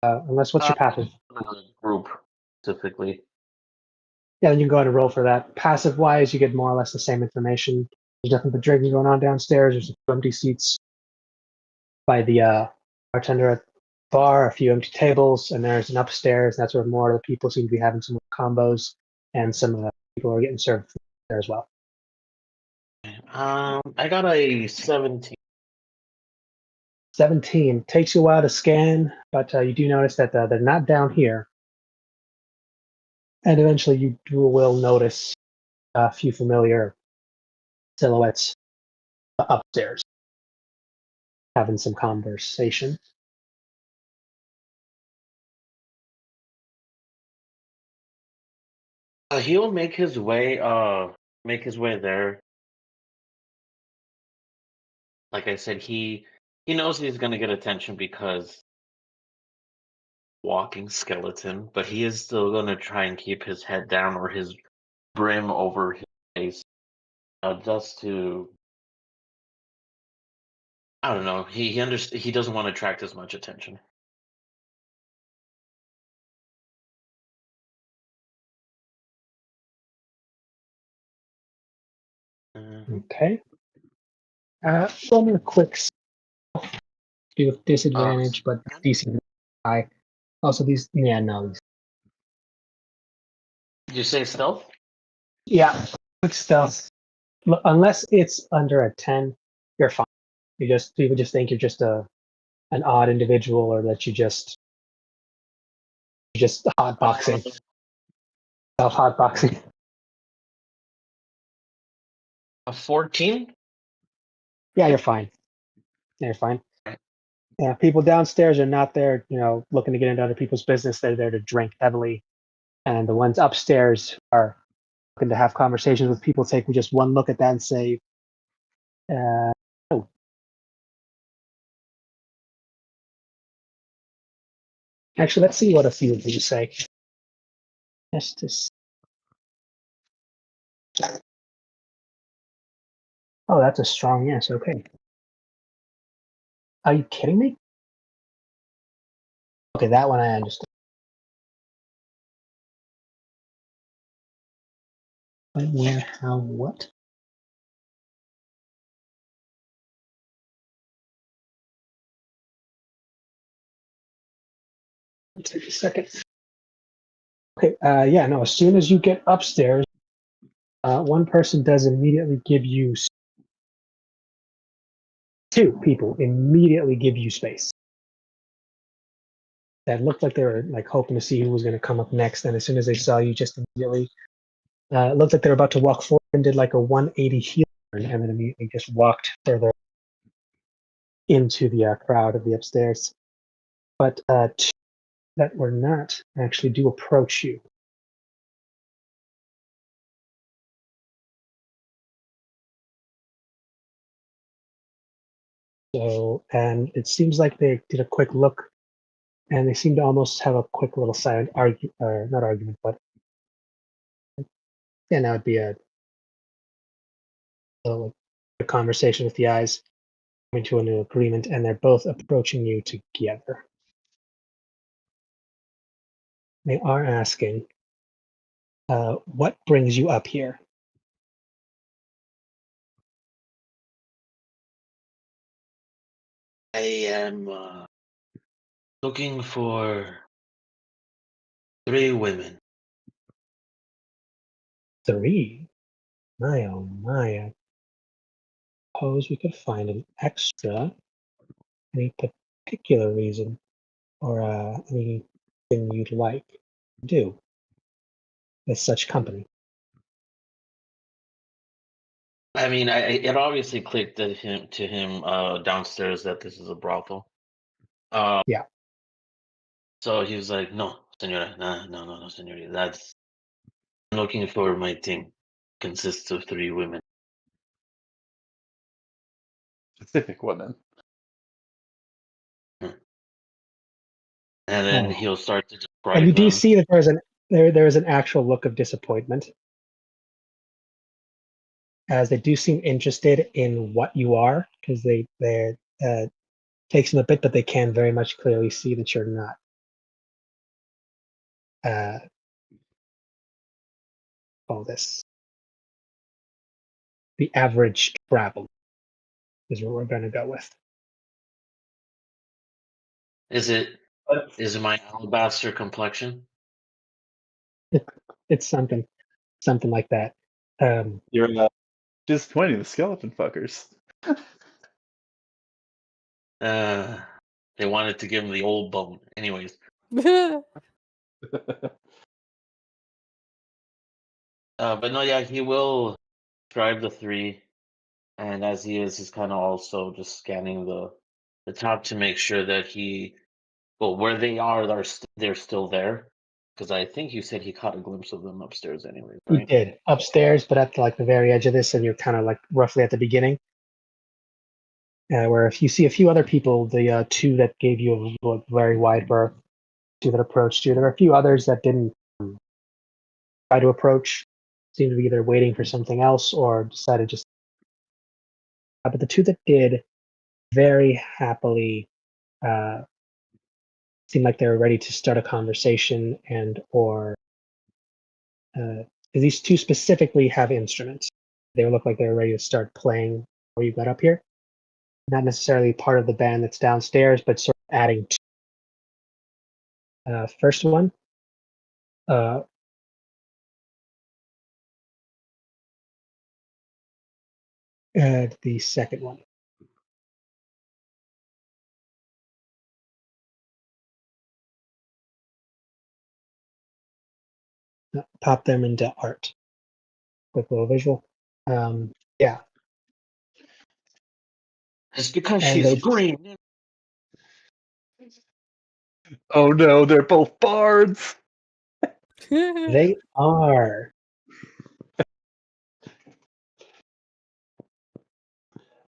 unless what's your passive? Group specifically. Yeah, then you can go ahead and roll for that. Passive wise, you get more or less the same information. There's nothing but drinking going on downstairs. There's a few empty seats by the bartender at the bar, a few empty tables, and there's an upstairs. That's where more of the people seem to be having some combos, and some people are getting served there as well. I got a 17. 17 takes you a while to scan, but you do notice that they're not down here. And eventually you will notice a few familiar silhouettes upstairs having some conversation. He'll make his way there. Like I said, he knows he's gonna get attention because walking skeleton, but he is still gonna try and keep his head down or his brim over his face. Just to, I don't know. He doesn't want to attract as much attention. Okay. Roll me a quick do with disadvantage, but decent high. Also, these, yeah, no. Did you say stealth? Yeah, quick stealth. Unless it's under a 10, you're fine. People just think you're just an odd individual, or that you're just hotboxing. Self-hotboxing. A 14? Yeah, you're fine. Yeah, you're fine. Yeah, people downstairs are not there, looking to get into other people's business. They're there to drink heavily. And the ones upstairs are looking to have conversations with people, take just one look at that and say, oh. Actually, let's see what a few of these say. Just to see. Oh, that's a strong yes. Okay. Are you kidding me? Okay, that one I understand. When, where, how, what? Take a second. Okay, yeah, no, as soon as you get upstairs, one person does immediately give you, two people immediately give you space. That looked like they were like hoping to see who was going to come up next, and as soon as they saw you, just immediately, it looked like they were about to walk forward and did like a 180 heel turn, and then immediately just walked further into the crowd of the upstairs. But two that were not actually do approach you. So, and it seems like they did a quick look, and they seem to almost have a quick little silent not argument, but yeah, that would be a conversation with the eyes, coming to a new agreement, and they're both approaching you together. They are asking, what brings you up here? I am Looking for 3 women. 3. My oh my. I suppose we could find an extra. Any particular reason or anything you'd like to do with such company? I mean, it obviously clicked to him downstairs that this is a brothel. Yeah. So he was like, "No, señora, no, señorita. That's I'm looking for my team. Consists of 3 women." Specific women. And then Oh. he'll start to And describe you do them. see that there is an actual look of disappointment, as they do seem interested in what you are, because they takes them a bit, but they can very much clearly see that you're not all this. The average travel is what we're going to go with. Is it my alabaster complexion? It's something like that. You're disappointing the skeleton fuckers. They wanted to give him the old bone. Anyways, but no, yeah, he will drive the 3, and as he's kind of also just scanning the top to make sure that where they are, they're still there, because I think you said he caught a glimpse of them upstairs, anyways, You right? did upstairs, but at like the very edge of this, and you're kind of like roughly at the beginning, where if you see a few other people, the 2 that gave you a very wide berth, 2 that approached you, there are a few others that didn't try to approach, seemed to be either waiting for something else or decided just. But the 2 that did very happily seemed like they were ready to start a conversation and or these 2 specifically have instruments. They look like they were ready to start playing before you got up here. Not necessarily part of the band that's downstairs, but sort of adding to. First one, the second one. Pop them into art. Quick little visual. Yeah. It's because And she's they green. Oh no, they're both bards. they are.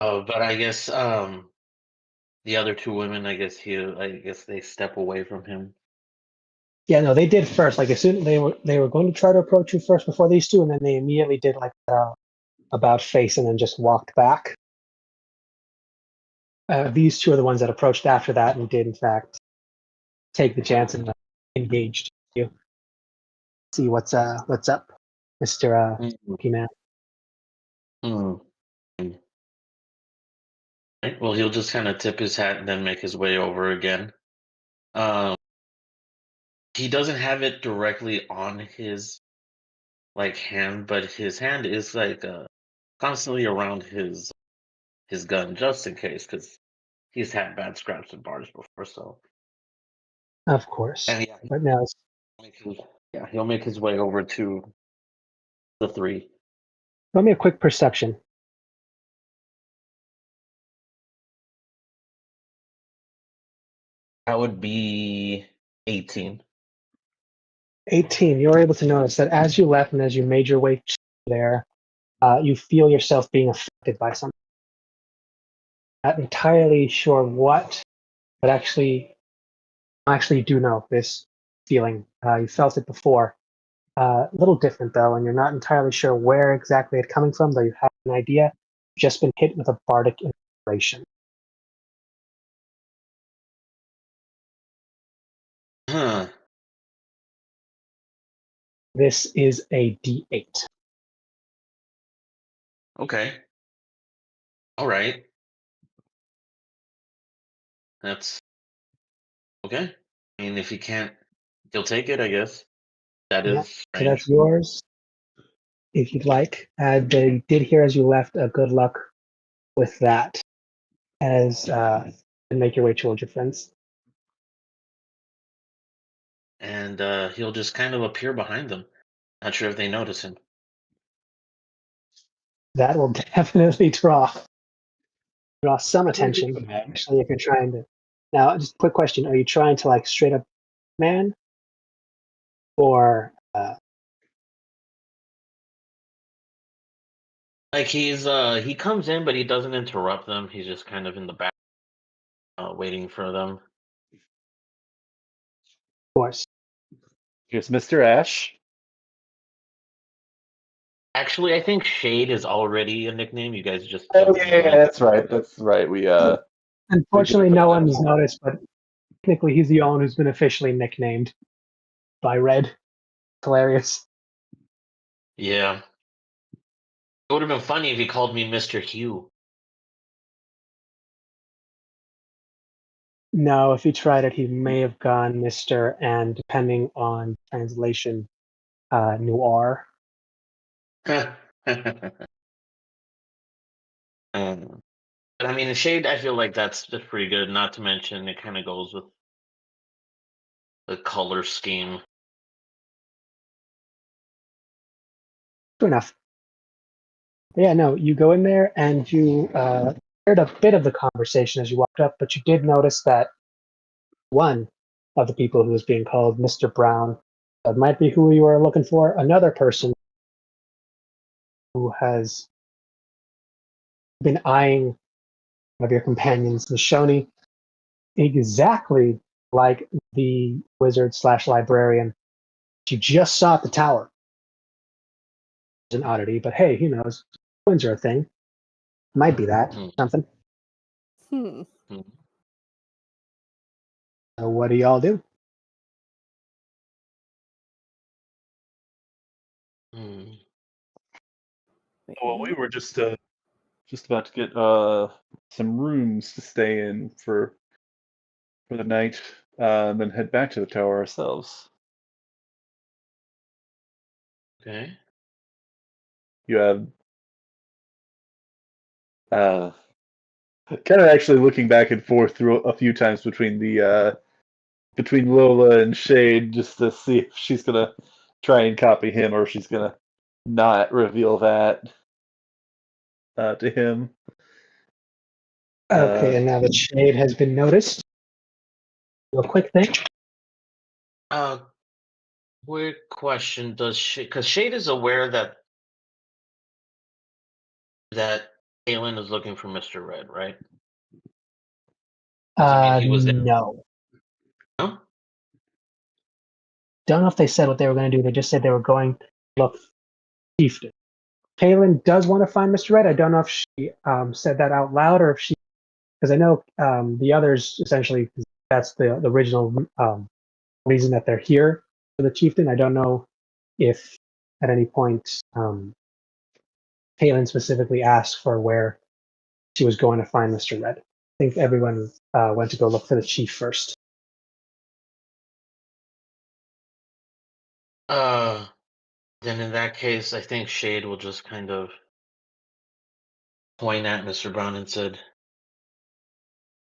But I guess the other 2 women, I guess they step away from him. Yeah, no, they did first. Like as soon they were going to try to approach you first before these 2, and then they immediately did like about face and then just walked back. These 2 are the ones that approached after that and did in fact take the chance and engaged you. See what's up, Mr. Monkey Man. Mm. Right, well, he'll just kind of tip his hat and then make his way over again. He doesn't have it directly on his hand, but his hand is like constantly around his gun just in case, because he's had bad scraps and bars before. So, Of course. and yeah, But now he'll make his way over to the 3. let me a quick perception. That would be 18. 18. You're able to notice that as you left and as you made your way there, you feel yourself being affected by something. Not entirely sure what, but actually you do know this feeling. You felt it before. A little different though, and you're not entirely sure where exactly it's coming from, though you have an idea. You've just been hit with a bardic inspiration. Huh. This is a D8. Okay. All right. That's Okay. I mean, if he can't, he'll take it, I guess. That Yeah, is so strange. that's yours. If you'd like, they did hear as you left. Good luck with that, as and make your way towards your friends. And he'll just kind of appear behind them. Not sure if they notice him. That will definitely draw some attention, especially if you're trying to. Now, just a quick question: are you trying to like straight up man, or Like he comes in, but he doesn't interrupt them. He's just kind of in the back, waiting for them. course? Here's Mr. Ash. Actually, I think Shade is already a nickname. You guys just Oh jumped yeah, into yeah, it. that's right. That's right. We Unfortunately, no that. one's noticed, but technically, he's the only one who's been officially nicknamed by Red. Hilarious. Yeah. It would have been funny if he called me Mr. Hugh. No, if he tried it, he may have gone Mister, and depending on translation, Noir. But I mean, Shade, I feel like that's pretty good. Not to mention, it kind of goes with the color scheme. True enough. Yeah, no, you go in there and you heard a bit of the conversation as you walked up, but you did notice that one of the people who was being called Mr. Brown, that might be who you are looking for. Another person who has been eyeing one of your companions, Nishoni, exactly like the wizard slash librarian you just saw at the tower. It's an oddity, but hey, who knows? Twins are a thing. Might be that. Something. Hmm. So what do y'all do? Well, we Well, were just about to get some rooms to stay in for the night, and then head back to the tower ourselves. Okay. You have kind of actually looking back and forth through a few times between Lola and Shade just to see if she's gonna try and copy him or if she's gonna not reveal that to him. Okay, and now that shade has been noticed, real quick thing. Quick question: does Shade, because Shade is aware that Aelin is looking for Mr. Red, right? 'Cause, I mean, he was there. No. No? Don't know if they said what they were going to do. They just said they were going to look chieftain. Kaylin does want to find Mr. Red. I don't know if she said that out loud or if she, because I know the others essentially, that's the original reason that they're here for the chieftain. I don't know if at any point Kaylin specifically asked for where she was going to find Mr. Red. I think everyone went to go look for the chief first. Then in that case, I think Shade will just kind of point at Mr. Brown and said,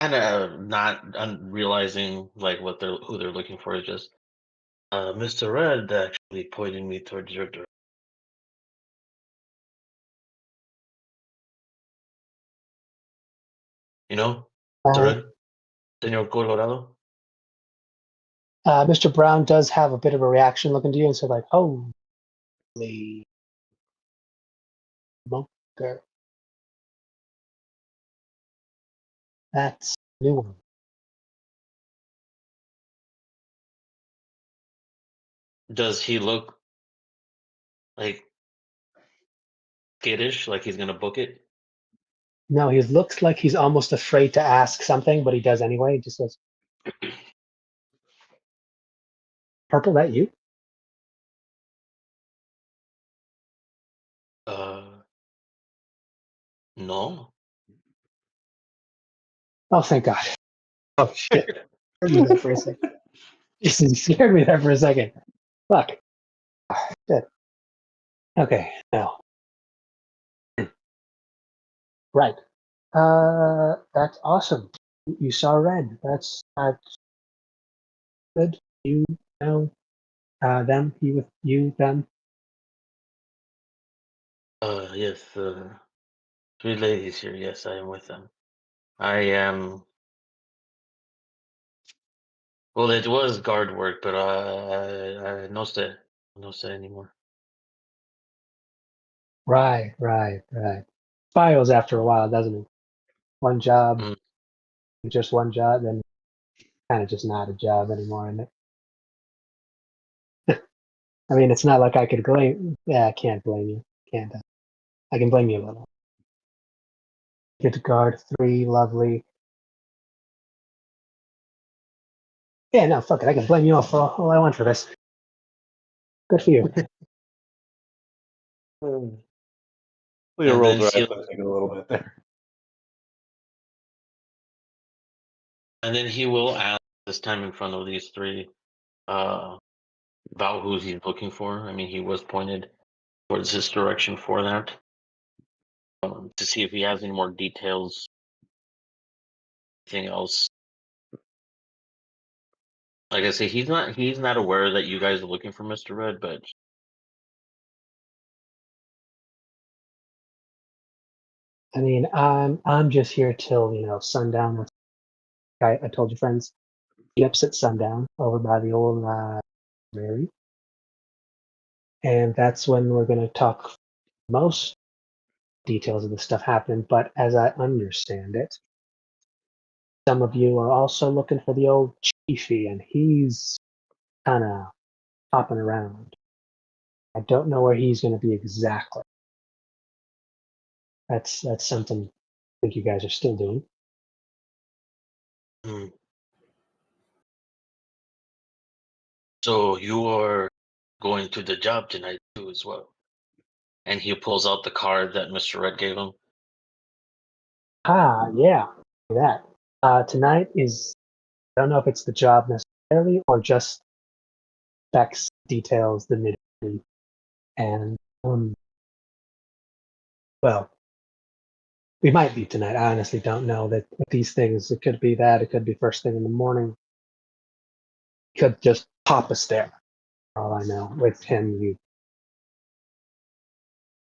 kind of not realizing like who they're looking for, is just Mr. Red actually pointed me towards your direction. You know, Mr. Red, Senor Colorado. Mr. Brown does have a bit of a reaction looking to you and said, like, holy bunker. That's a new one. Does he look like skittish, like he's gonna book it? No, he looks like he's almost afraid to ask something, but he does anyway. He just goes, Purple, that you? No. Oh, thank God. Oh, shit. scared me there for a second. You scared me there for a second. Fuck. Shit. Okay, now. Right. That's awesome. You saw red. That's good. You know, them. You with you them. Yes, three ladies here. Yes, I am with them. I am. Well, it was guard work, but I no say, no say anymore. Right. Spirals after a while, doesn't it? One job, Mm. just one job, then kind of just not a job anymore, isn't it? I mean, it's not like I could blame. Yeah, I can't blame you. Can't. I can blame you a little. Get to guard 3, lovely. Yeah, no, fuck it. I can blame you all for all I want for this. Good for you. Leo And rolls then her eyes he'll and thinking a little bit there. and then he will ask this time in front of these three about who he's looking for. I mean, he was pointed towards this direction for that to see if he has any more details, anything else. Like I say, he's not aware that you guys are looking for Mr. Red, but I mean, I'm just here till sundown. I told you, friends. Yips at sundown over by the old prairie, and that's when we're going to talk most details of the stuff happening. But as I understand it, some of you are also looking for the old chiefy, and he's kind of hopping around. I don't know where he's going to be exactly. That's something I think you guys are still doing. So you are going to the job tonight too, as well. And he pulls out the card that Mr. Red gave him. Yeah, that. Tonight is, I don't know if it's the job necessarily or just specs, details, the nitty-gritty. And, well, we might be tonight. I honestly don't know that with these things. It could be that. It could be first thing in the morning. It could just pop us there. For all I know. With him, you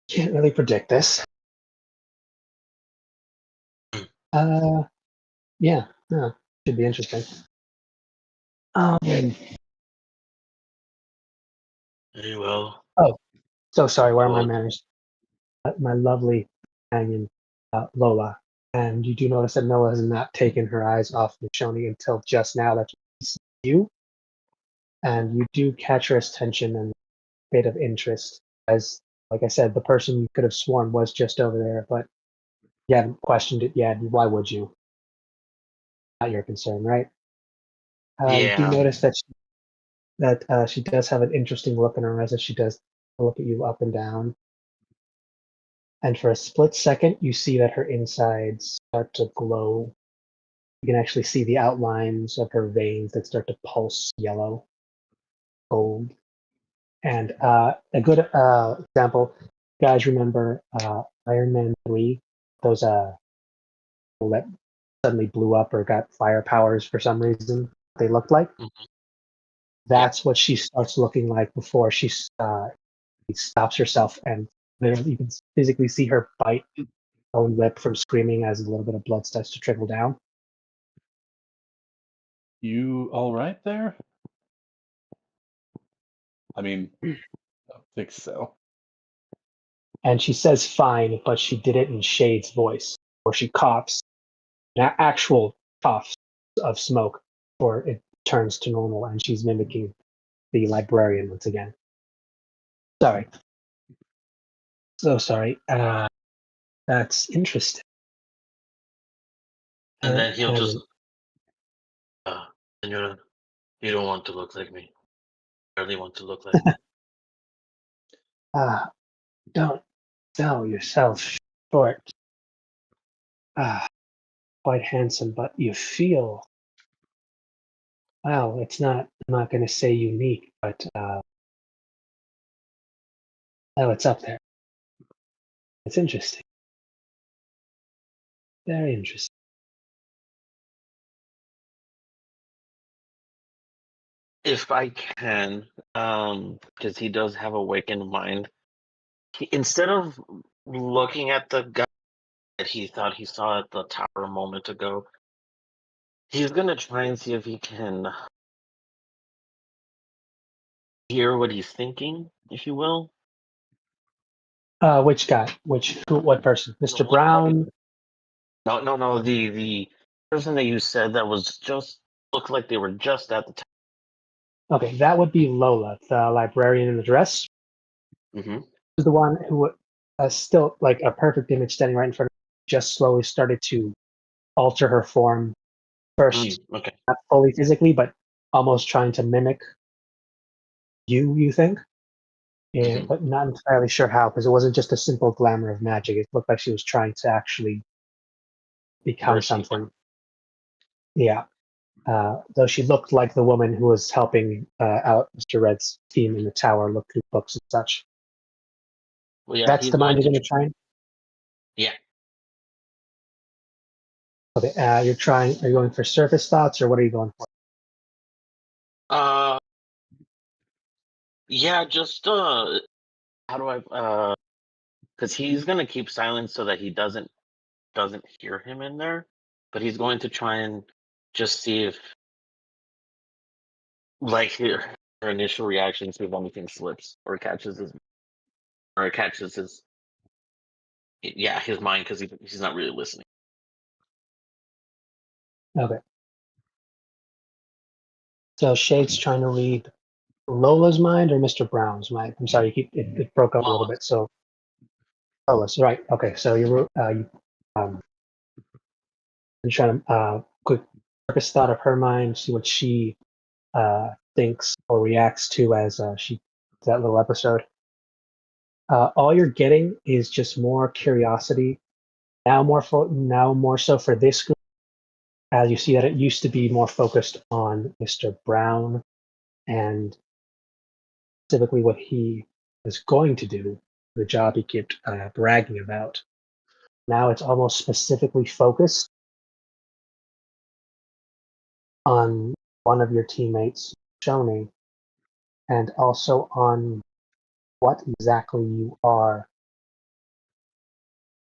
can't really predict this. Yeah, no, should be interesting. Very well. Oh, so sorry. Where are my Well, manners? My lovely companion, Lola. And you do notice that Noah has not taken her eyes off Nishoni until just now that she sees you. And you do catch her attention and a bit of interest. As, like I said, the person you could have sworn was just over there, but you haven't questioned it yet. Why would you? Not your concern, right? You do yeah. notice that she does have an interesting look in her eyes as she does look at you up and down. And for a split second, you see that her insides start to glow. You can actually see the outlines of her veins that start to pulse yellow, gold. And a good example, guys, remember Iron Man 3? Those people that suddenly blew up or got fire powers for some reason, they looked like? Mhm. That's what she starts looking like before she stops herself, and literally you can physically see her bite her own lip from screaming as a little bit of blood starts to trickle down. You all right there? I mean, I don't think so. And she says fine, but she did it in Shade's voice, or she coughs, an actual puff of smoke, or it turns to normal, and she's mimicking the librarian once again. Sorry. So sorry. That's interesting. And then he'll just, And Senora, you don't want to look like me. You barely want to look like me. don't sell yourself short. Quite handsome, but you feel Well, it's not. I'm not going to say unique, but it's up there. It's interesting. Very interesting. If I can, because he does have awakened mind. Instead of looking at the guy that he thought he saw at the tower a moment ago, he's gonna try and see if he can hear what he's thinking, if you will. Which guy? What person? Mr. Brown? No. The person that you said that was just looked like they were just at the tower. Okay, that would be Lola, the librarian in the dress. Mm-hmm. Is the one who still like a perfect image standing right in front of her, just slowly started to alter her form. First, Okay. not fully physically, but almost trying to mimic you think? Mhm. But not entirely sure how, because it wasn't just a simple glamour of magic. It looked like she was trying to actually become Mercy. something. Yeah. Though she looked like the woman who was helping out Mr. Red's team in the tower look through books and such. Well, yeah, That's he's the mind going you're to. going to try and. Yeah. Okay, you're trying. Are you going for surface thoughts, or what are you going for? Uh. Yeah. Just how do I? Because he's gonna keep silent so that he doesn't hear him in there, but he's going to try and just see if like her initial reaction, see if anything slips or catches his his mind because he's not really listening. Okay. So Shade's trying to read Lola's mind or Mr. Brown's mind. I'm sorry, it broke up a little bit. So Lola's right. Okay, so you're trying to quick surface thought of her mind, see what she thinks or reacts to as she that little episode. All you're getting is just more curiosity. Now more so for this group, as you see that it used to be more focused on Mr. Brown and specifically what he was going to do, the job he kept bragging about. Now it's almost specifically focused on one of your teammates, Shoni, and also on what exactly you are,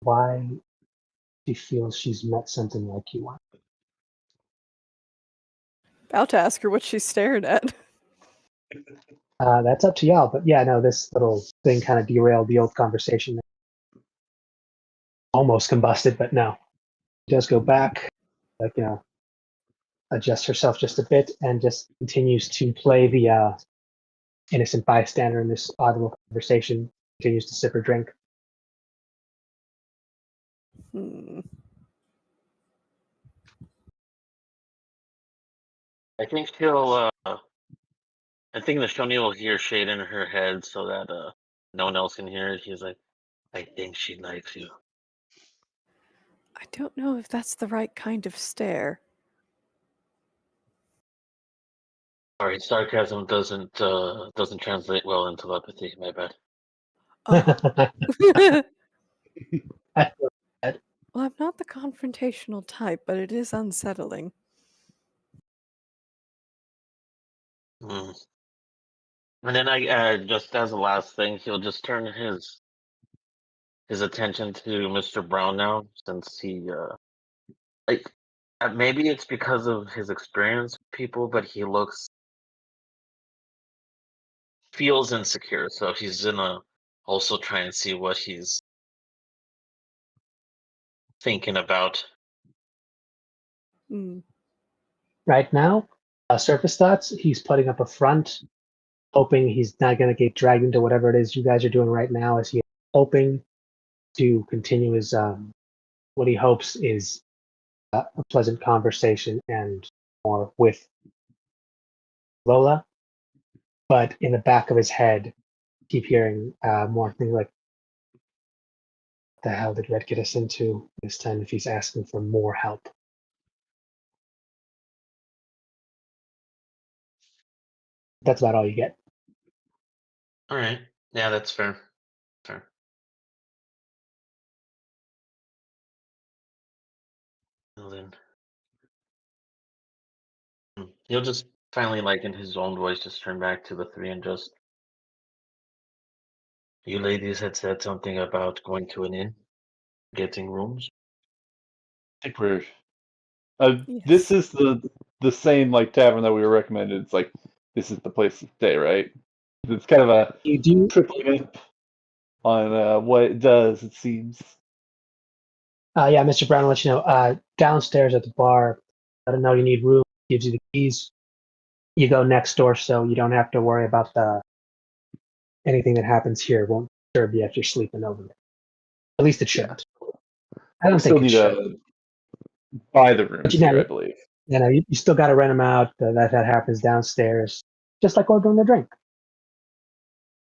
why she feels she's met something like you are. About to ask her what she's staring at. That's up to y'all, but yeah, no, this little thing kind of derailed the old conversation. Almost combusted, but no. She does go back, like, adjust herself just a bit and just continues to play the innocent bystander in this odd little conversation, continues to sip her drink. Hmm. I think she'll. I think the Shoni will hear shade in her head so that no one else can hear it. He's like, I think she likes you. I don't know if that's the right kind of stare. Sorry, sarcasm doesn't translate well into telepathy. My bad. Oh. I feel bad. Well, I'm not the confrontational type, but it is unsettling. Mm. And then I just as a last thing, he'll just turn his attention to Mr. Brown now, since he like maybe it's because of his experience with people, but he feels insecure, so he's gonna also try and see what he's thinking about. Hmm. Right now, surface thoughts, he's putting up a front, hoping he's not going to get dragged into whatever it is you guys are doing right now, as he is hoping to continue his, what he hopes is a pleasant conversation and more with Lola. But in the back of his head, keep hearing more things like, "What the hell did Red get us into this time if he's asking for more help?" That's about all you get. All right. Yeah, that's fair. Fair. Well then, he'll just finally, like in his own voice, just turn back to the three and just. You ladies had said something about going to an inn, getting rooms. I think we're. Yes. This is the same like tavern that we were recommended. It's like this is the place to stay, right? It's kind of a You do. tripling up on what it does. It seems. Yeah, Mr. Brown will let you know. Downstairs at the bar, let him know you need room. Gives you the keys. You go next door, so you don't have to worry about anything that happens here. It won't disturb you if you're sleeping over there. At least it shouldn't. I don't We still think it need should. to buy the But rooms you here, know, I believe. you still got to rent them out. That happens downstairs, just like ordering a drink.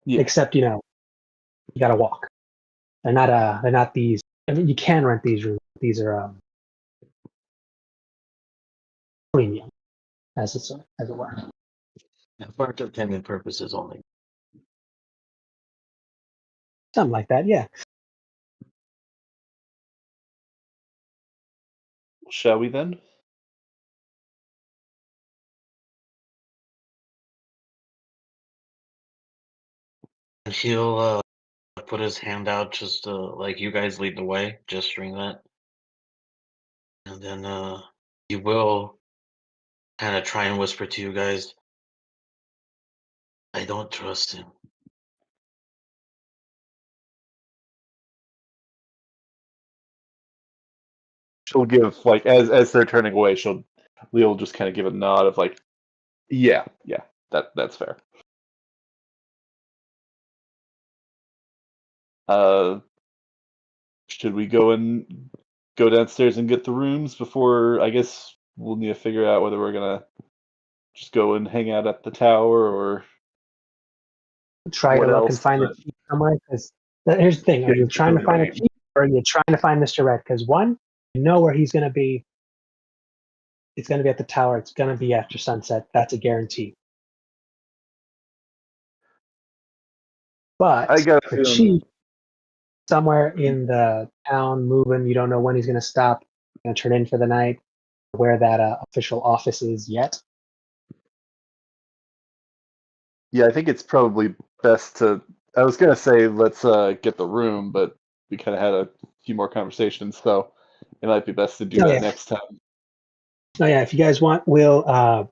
Yeah. Except you got to walk. They're not these. I mean, you can rent these rooms. These are premium, as it were. For entertainment purposes only. Something like that. Yeah. Shall we then? And he'll put his hand out, just like you guys lead the way, gesturing that, and then he will kind of try and whisper to you guys. I don't trust him. She'll give like as they're turning away, Leah will just kind of give a nod of like, yeah, that's fair. Should we go downstairs and get the rooms before? I guess we'll need to figure out whether we're gonna just go and hang out at the tower or Try to what look and else. find the key somewhere. Because here's the thing: are you trying to find a key, or are you trying to find Mr. Red? Because one, you know where he's going to be. It's going to be at the tower. It's going to be after sunset. That's a guarantee. But I got a the feeling. chief, somewhere in the town, moving. You don't know when he's going to stop. Going to turn in for the night. Where that official office is yet. Yeah, I think it's probably best to. I was gonna say let's get the room, but we kind of had a few more conversations, so it might be best to do that next time. Oh yeah, if you guys want, you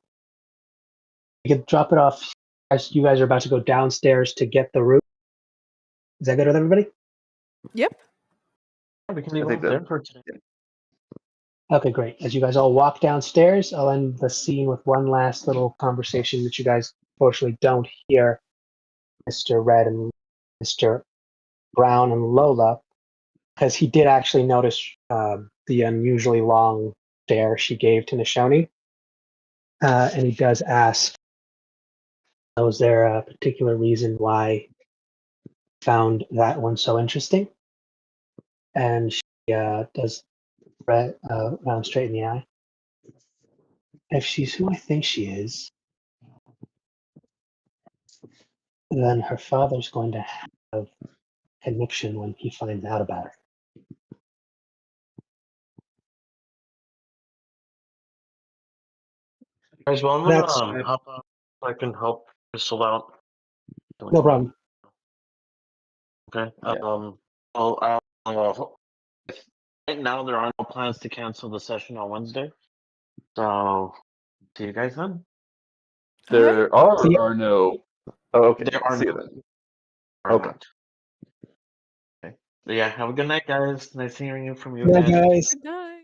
can drop it off. As you guys are about to go downstairs to get the room. Is that good with everybody? Yep. We can leave I think it there that- for today. Okay, great. As you guys all walk downstairs, I'll end the scene with one last little conversation that you guys unfortunately don't hear Mr. Red and Mr. Brown and Lola, because he did actually notice the unusually long stare she gave to Nishoni. And he does ask, was there a particular reason why you found that one so interesting? And she does round straight in the eye. If she's who I think she is, then her father's going to have conviction when he finds out about her. Guys, well, I'm That's gonna hop up so I can help Crystal out. no problem. Okay. Yeah. Right now there are no plans to cancel the session on Wednesday. So see you guys then. There are no. Oh, okay. There are See you no. then. Are Okay. not. Okay. But yeah, have a good night, guys. Nice hearing you from you Yeah, again. guys. Good night.